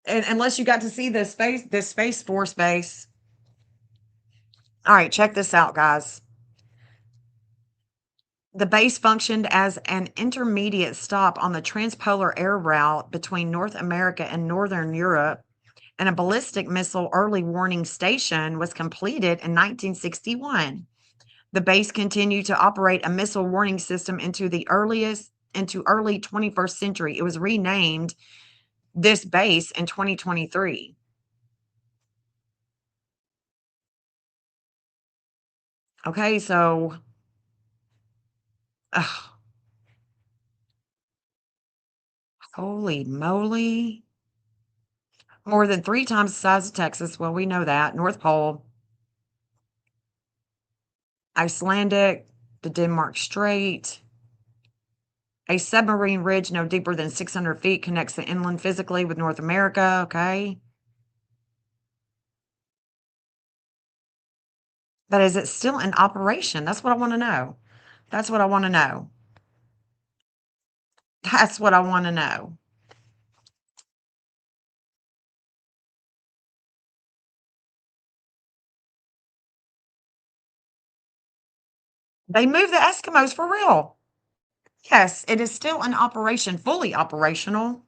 And unless you got to see this Space Force base. All right, check this out, guys. The base functioned as an intermediate stop on the transpolar air route between North America and Northern Europe, and a ballistic missile early warning station was completed in 1961. The base continued to operate a missile warning system into early 21st century. It was renamed this base in 2023. Okay, so holy moly. More than 3 times the size of Texas. Well, we know that. North Pole, Icelandic, the Denmark Strait. A submarine ridge no deeper than 600 feet connects the inland physically with North America. Okay. But is it still in operation? That's what I want to know. That's what I want to know. That's what I want to know. They moved the Eskimos for real. Yes, it is still in operation, fully operational.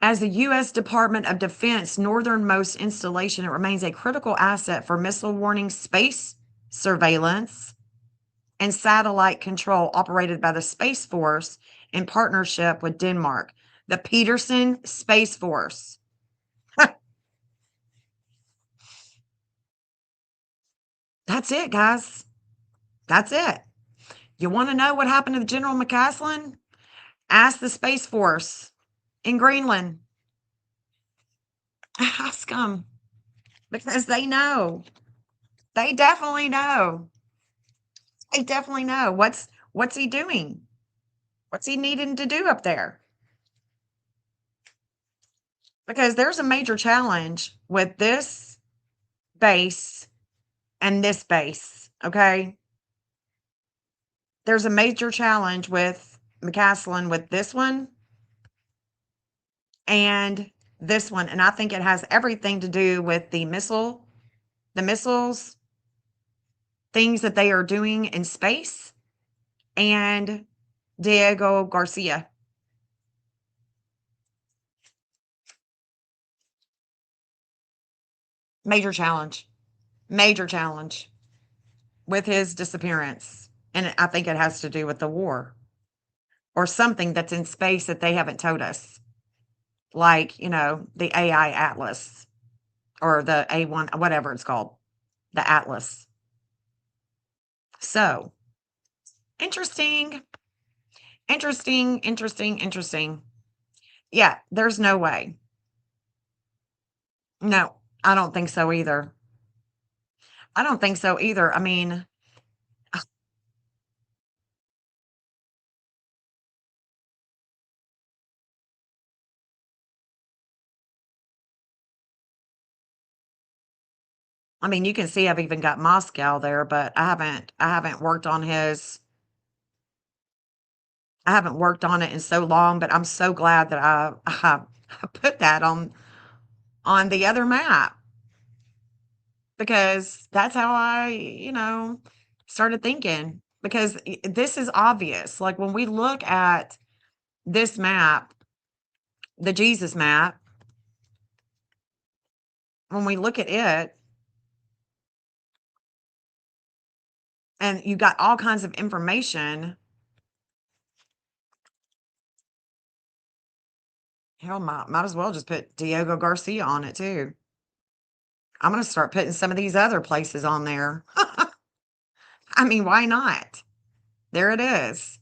As the U.S. Department of Defense northernmost installation, it remains a critical asset for missile warning, space surveillance, and satellite control operated by the Space Force in partnership with Denmark. The Peterson Space Force. That's it, guys. That's it. You want to know what happened to General McCaslin? Ask the Space Force in Greenland. Ask them, because they know. They definitely know. They definitely know. What's he doing? What's he needing to do up there? Because there's a major challenge with this base and this base, okay? There's a major challenge with McCaslin with this one and this one, and I think it has everything to do with the missiles, things that they are doing in space, and Diego Garcia. Major challenge with his disappearance. And I think it has to do with the war or something that's in space that they haven't told us. Like, the AI Atlas or the A1, whatever it's called, the Atlas. So, interesting. Yeah, there's no way. No, I don't think so either. I mean, you can see I've even got Moscow there, but I haven't worked on it in so long, but I'm so glad that I put that on the other map, because that's how I, started thinking, because this is obvious. Like when we look at this map, the Jesus map, when we look at it, and you got all kinds of information. Hell, might as well just put Diego Garcia on it too. I'm going to start putting some of these other places on there. I mean, why not? There it is.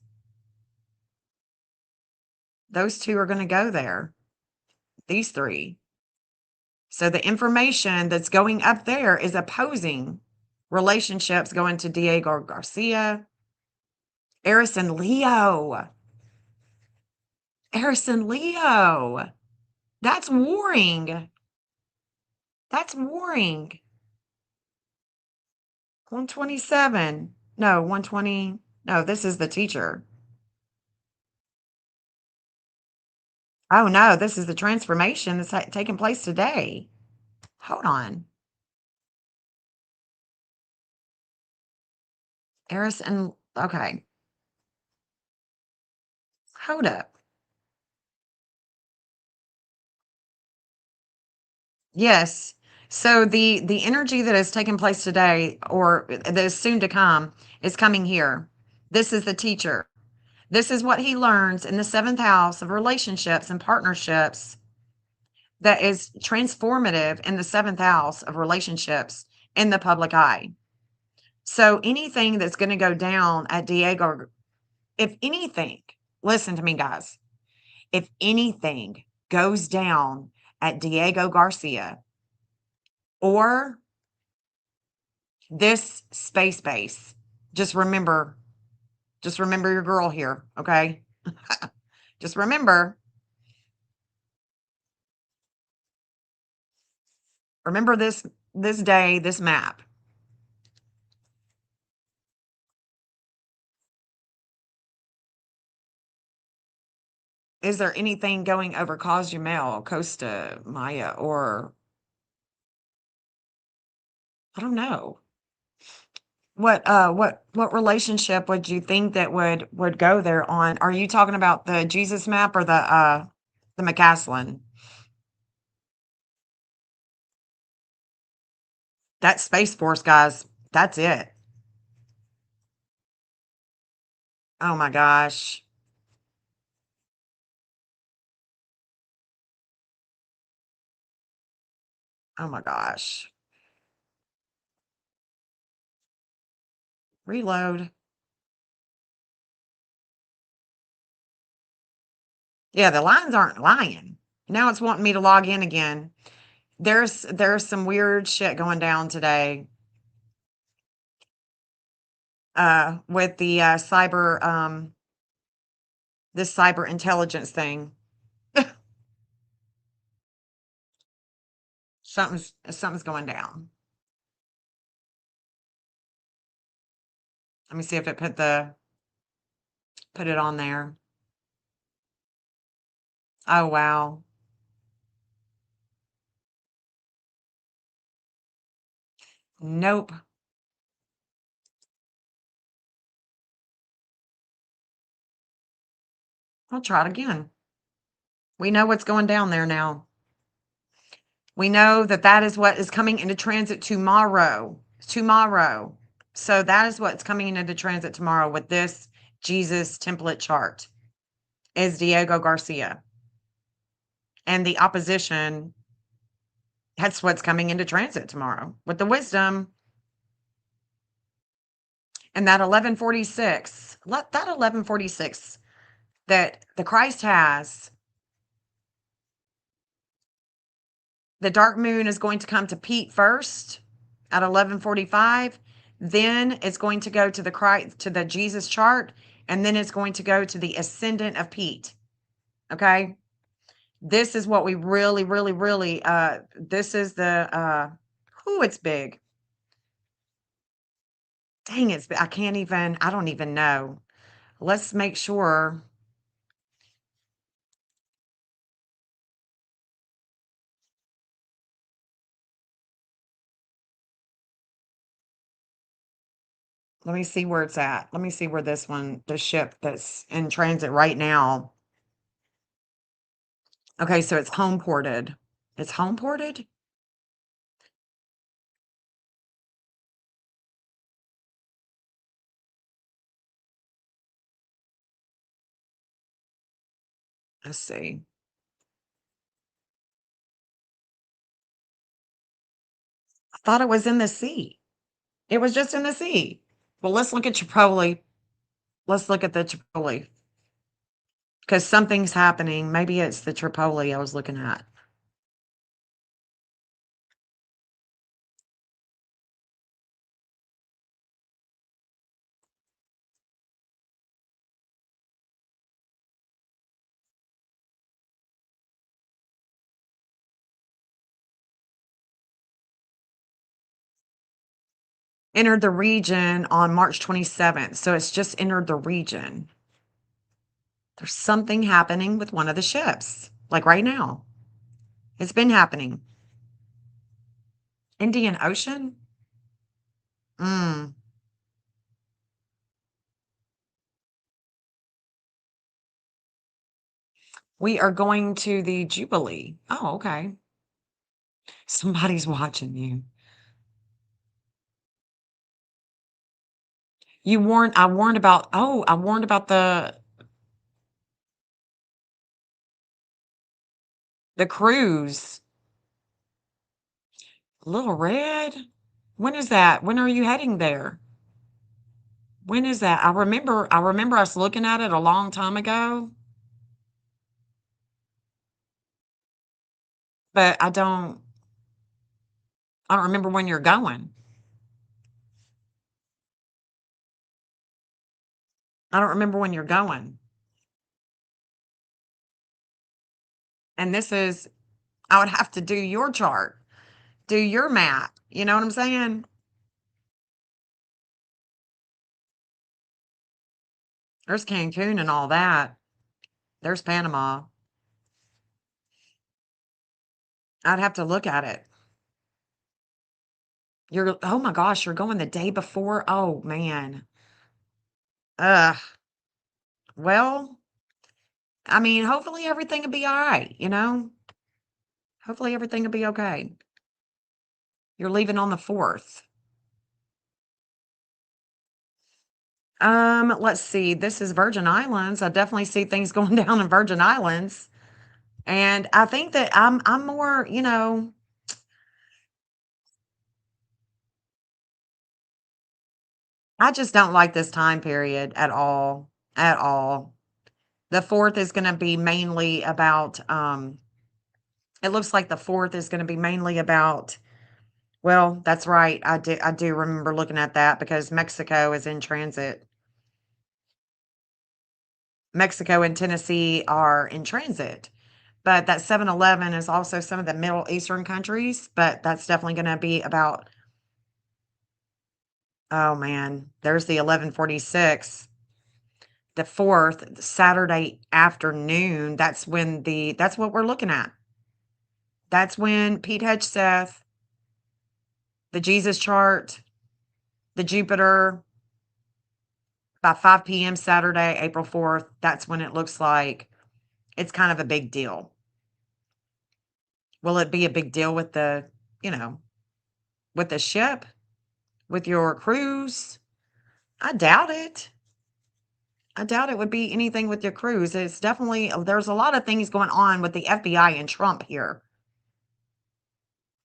Those two are going to go there. These three. So the information that's going up there is opposing relationships going to Diego Garcia. Eris and Leo. Eris and Leo. That's warring. That's warring. 127. No, 120. No, this is the teacher. Oh, no, this is the transformation that's taking place today. Hold on. Eris and, okay. Hold up. Yes. So the energy that is taking place today, or that is soon to come, is coming here. This is the teacher. This is what he learns in the seventh house of relationships and partnerships, that is transformative in the seventh house of relationships in the public eye. So anything that's going to go down at Diego, if anything, listen to me, guys, if anything goes down at Diego Garcia or this space base, just remember your girl here, okay? Just remember this day, this map. Is there anything going over Cozumel, Costa Maya, or I don't know. What relationship would you think that would go there on? Are you talking about the Jesus map or the McCaslin? That Space Force, guys. That's it. Oh my gosh. Oh my gosh. Reload. Yeah, the lines aren't lying. Now it's wanting me to log in again. There's some weird shit going down today. With the cyber this cyber intelligence thing. Something's going down. Let me see if it put it on there. Oh wow. Nope. I'll try it again. We know what's going down there now. We know that is what is coming into transit tomorrow. Tomorrow. So that is what's coming into transit tomorrow with this Jesus template chart is Diego Garcia. And the opposition, that's what's coming into transit tomorrow with the wisdom. And that 1146, that 1146 that the Christ has, the dark moon is going to come to Pete first at 1145. Then it's going to go to the Jesus chart, and then it's going to go to the ascendant of Pete. Okay. This is what we really, really, really, this is the, it's big. Dang, I don't even know. Let's make sure. Let me see where it's at. Let me see where the ship that's in transit right now. Okay, so it's home ported. It's home ported? Let's see. I thought it was in the sea. It was just in the sea. Well, let's look at Chipotle. Let's look at the Chipotle because something's happening. Maybe it's the Chipotle I was looking at. Entered the region on March 27th. So it's just entered the region. There's something happening with one of the ships, like right now. It's been happening. Indian Ocean? Mm. We are going to the Jubilee. Oh, okay. Somebody's watching you. I warned about, the cruise. Little Red? When is that? When are you heading there? When is that? I remember us looking at it a long time ago, but I don't remember when you're going. I don't remember when you're going. And I would have to do your chart, do your map. You know what I'm saying? There's Cancun and all that. There's Panama. I'd have to look at it. Oh my gosh, you're going the day before? Oh man. Ugh. Well, I mean, hopefully everything will be all right, you know? Hopefully everything will be okay. You're leaving on the 4th. Let's see. This is Virgin Islands. I definitely see things going down in Virgin Islands. And I think that I'm more, I just don't like this time period at all. At all. The 4th is going to be mainly about it looks like the 4th is going to be mainly about, well, that's right. I do remember looking at that because Mexico is in transit. Mexico and Tennessee are in transit. But that 7-Eleven is also some of the Middle Eastern countries, but that's definitely going to be about, oh man, there's the 11:46. The 4th, Saturday afternoon, that's what we're looking at. That's when Pete Hedgeseth, the Jesus chart, the Jupiter, by 5 p.m. Saturday, April 4th, that's when it looks like it's kind of a big deal. Will it be a big deal with you know, with the ship, with your cruise? I doubt it. I doubt it would be anything with your cruise. It's definitely, there's a lot of things going on with the FBI and Trump here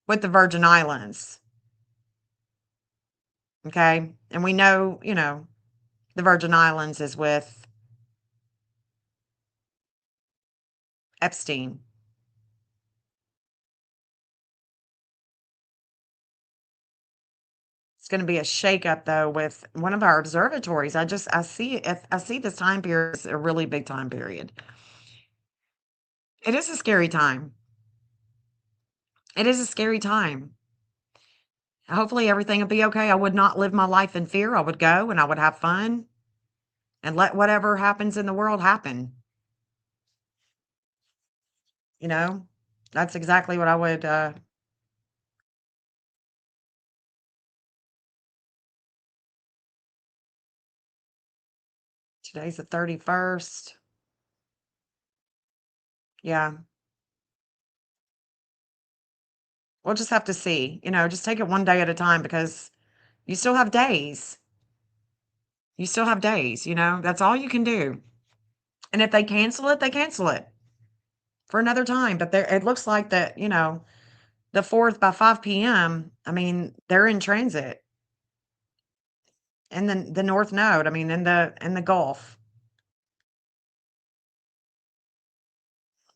with the Virgin Islands. Okay. And we know, the Virgin Islands is with Epstein. It's going to be a shakeup though with one of our observatories. I see this time period as a really big time period. It is a scary time. It is a scary time. Hopefully everything will be okay. I would not live my life in fear. I would go and I would have fun and let whatever happens in the world happen. You know, that's exactly what I would. Today's the 31st. Yeah. We'll just have to see, just take it one day at a time because you still have days. You still have days, that's all you can do. And if they cancel it, they cancel it for another time. But it looks like that, the 4th by 5 p.m., I mean, they're in transit. And then the North Node, I mean, in the Gulf.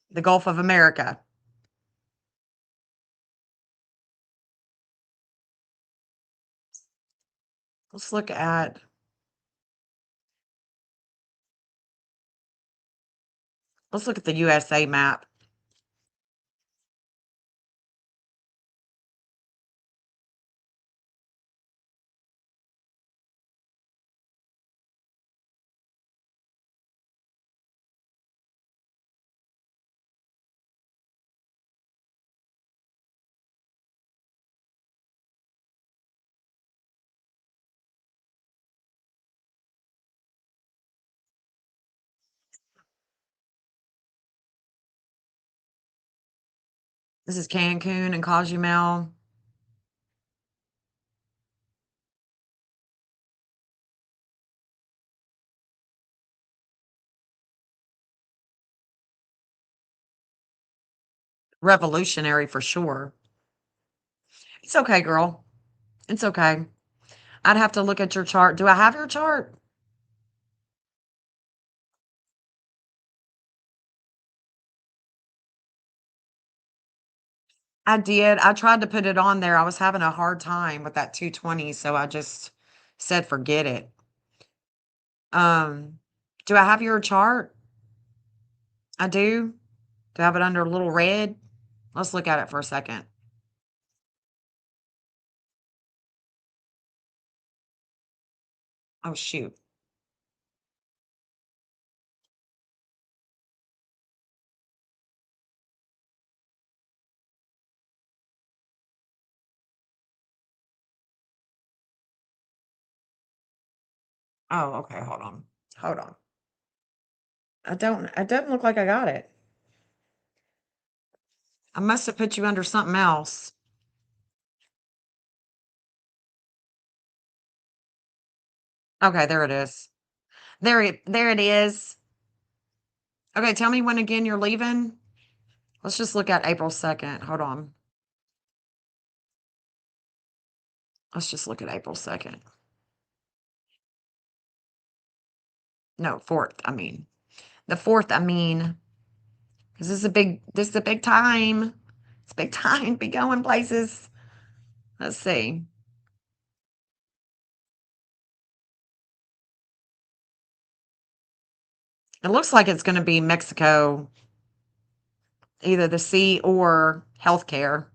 The Gulf of America. Let's look at the USA map. This is Cancun and Cozumel. Revolutionary for sure. It's okay, girl. It's okay. I'd have to look at your chart. Do I have your chart? I did. I tried to put it on there. I was having a hard time with that 220, so I just said forget it. Um, do I have your chart? I do. Do I have it under a little red? Let's look at it for a second. Oh, shoot. Oh, okay. Hold on. Hold on. It doesn't look like I got it. I must have put you under something else. Okay, there it is. There it is. Okay, tell me when again you're leaving. Let's just look at April 2nd. Hold on. Let's just look at April 2nd. No, 4th, I mean. The 4th, I mean. Because this is a big time. It's a big time to be going places. Let's see. It looks like it's going to be Mexico, either the sea or healthcare.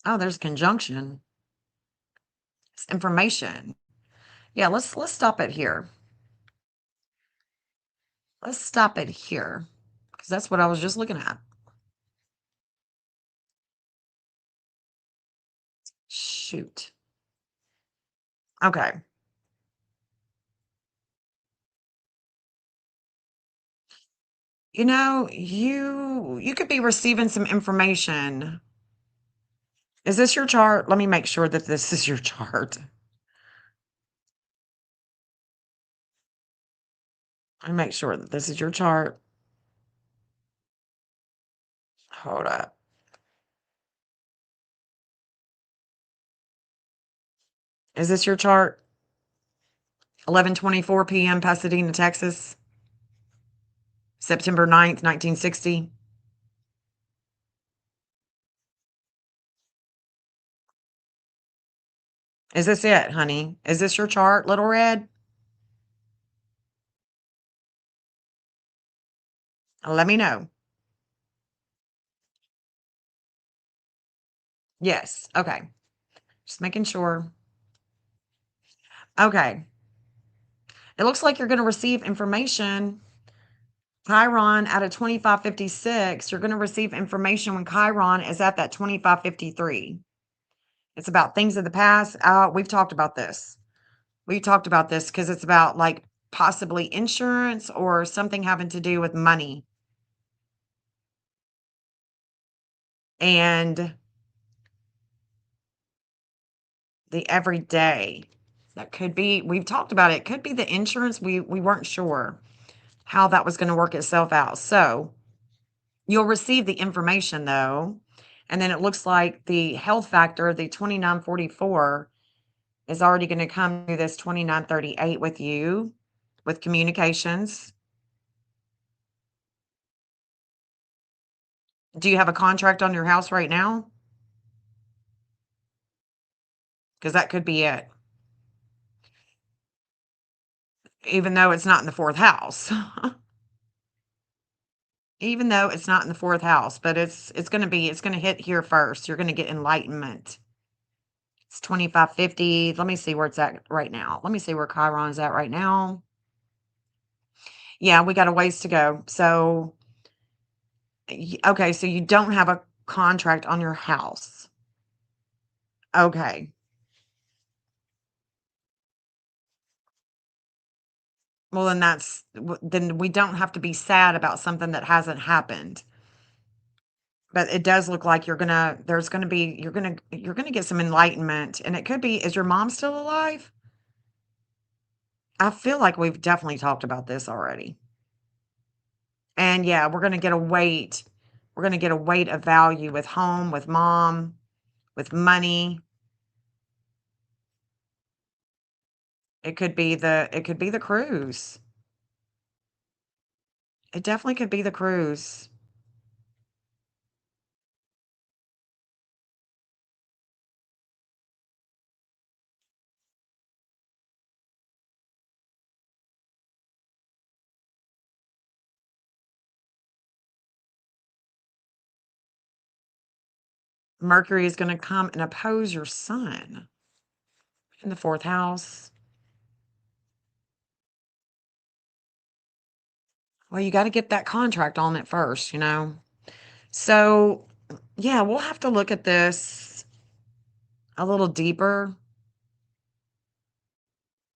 Oh, there's conjunction. It's information. Yeah, let's stop it here. Let's stop it here because that's what I was just looking at. Shoot. Okay. You could be receiving some information. Is this your chart? Let me make sure that this is your chart. Let me make sure that this is your chart. Hold up. Is this your chart? 11:24 p.m. Pasadena, Texas. September 9th, 1960. Is this it, honey? Is this your chart, Little Red? Let me know. Yes. Okay. Just making sure. Okay. It looks like you're going to receive information. Chiron at a 2556. You're going to receive information when Chiron is at that 2553. It's about things of the past. We've talked about this. We talked about this because it's about like possibly insurance or something having to do with money. And the everyday. That could be, we've talked about it. It could be the insurance. We weren't sure how that was going to work itself out. So you'll receive the information though. And then it looks like the health factor, the 2944, is already going to come to this 2938 with you with communications. Do you have a contract on your house right now? Because that could be it. Even though it's not in the fourth house. Even though it's not in the fourth house, but it's going to hit here first. You're going to get enlightenment. It's 2550. Let me see where it's at right now. Let me see where Chiron's at right now. Yeah, we got a ways to go. So, okay, so you don't have a contract on your house. Okay. Well, then we don't have to be sad about something that hasn't happened. But it does look like you're gonna get some enlightenment, and it could be, is your mom still alive? I feel like we've definitely talked about this already. And yeah, we're gonna get a weight. We're gonna get a weight of value with home, with mom, with money. It could be the cruise. It definitely could be the cruise. Mercury is gonna come and oppose your sun in the fourth house. Well, you got to get that contract on it first, you know? So, yeah, we'll have to look at this a little deeper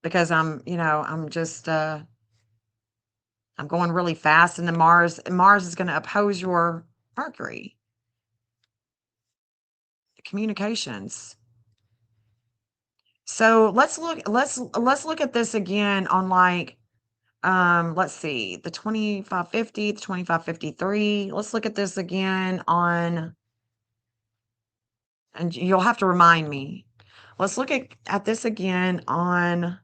because I'm just I'm going really fast, and the Mars is going to oppose your Mercury. Communications. So, let's look at this again on like let's see, the 2550, the 2553. Let's look at this again on, and you'll have to remind me. Let's look at this again on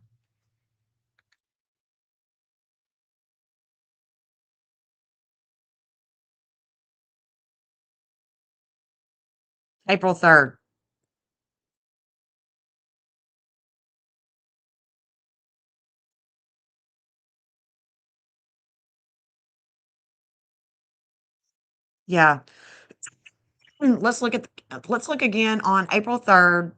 April 3rd. Yeah. Let's look again on April 3rd.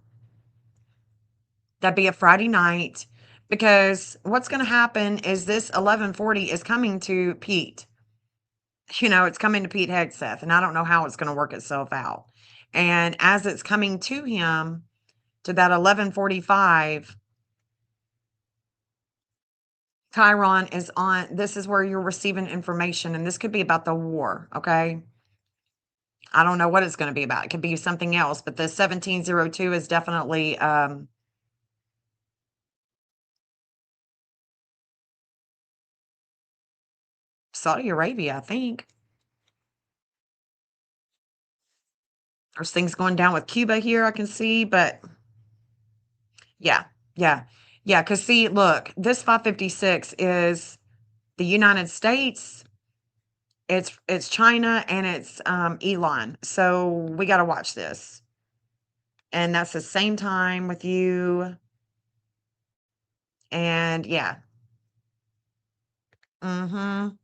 That'd be a Friday night, because what's going to happen is this 1140 is coming to Pete. It's coming to Pete Hegseth, and I don't know how it's going to work itself out. And as it's coming to him, to that 1145, Chiron is on. This is where you're receiving information, and this could be about the war, okay? I don't know what it's going to be about. It could be something else, but the 1702 is definitely Saudi Arabia, I think. There's things going down with Cuba here, I can see, but yeah, yeah, yeah. Because see, look, this 556 is the United States, it's China, and it's Elon. So we got to watch this, and that's the same time with you, and yeah, mm-hmm.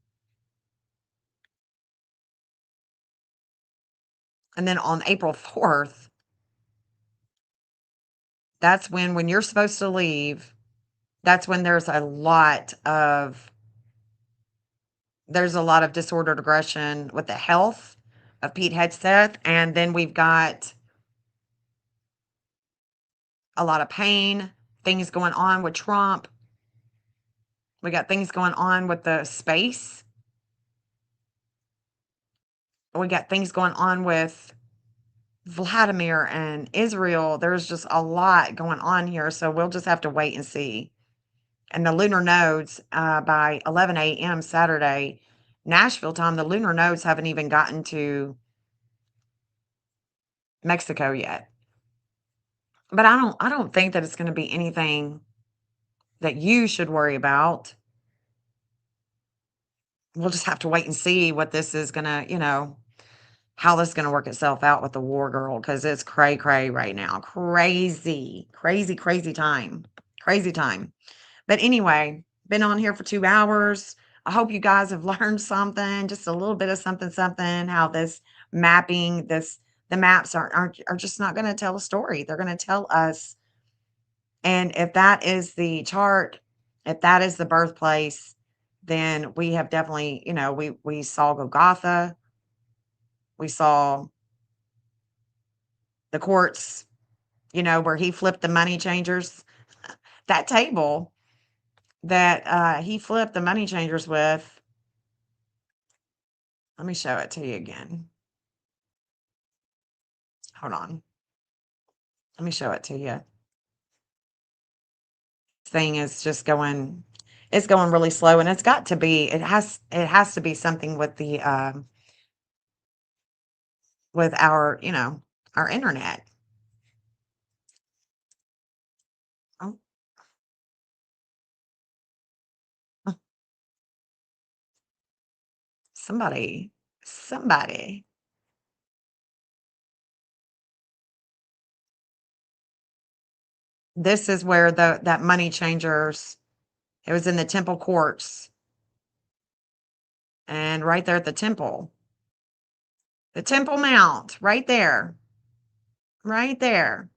And then on April 4th, that's when you're supposed to leave. That's when there's a lot of disordered aggression with the health of Pete Hegseth, and then we've got a lot of pain, things going on with Trump. We got things going on with the space. We got things going on with Vladimir and Israel. There's just a lot going on here. So we'll just have to wait and see. And the lunar nodes, by 11 a.m. Saturday, Nashville time, the lunar nodes haven't even gotten to Mexico yet. But I don't think that it's going to be anything that you should worry about. We'll just have to wait and see what this is going to, how this is going to work itself out with the war girl, because it's cray right now. Crazy time. Crazy time. But anyway, been on here for 2 hours. I hope you guys have learned something, just a little bit of something, how this mapping, the maps are just not going to tell a story. They're going to tell us. And if that is the chart, if that is the birthplace, then we have definitely, we saw Golgotha. We saw the courts, where he flipped the money changers. That table that he flipped the money changers with. Let me show it to you again. Hold on. Let me show it to you. This thing is just going, it's going really slow, and it's got to be, it has to be something with the with our, our internet. Oh. Somebody. This is where that money changers, it was in the temple courts. And right there at the temple. The Temple Mount, right there. Right there.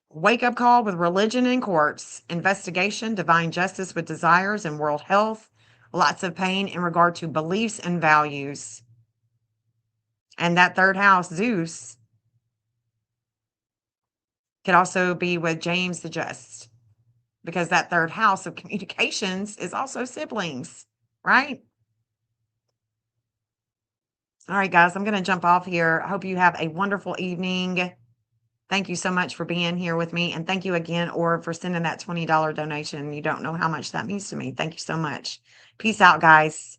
Wake up call with religion and courts, investigation, divine justice with desires and world health, lots of pain in regard to beliefs and values. And that third house, Zeus, could also be with James the Just, because that third house of communications is also siblings, right? All right, guys, I'm going to jump off here. I hope you have a wonderful evening. Thank you so much for being here with me. And thank you again, Orb, for sending that $20 donation. You don't know how much that means to me. Thank you so much. Peace out, guys.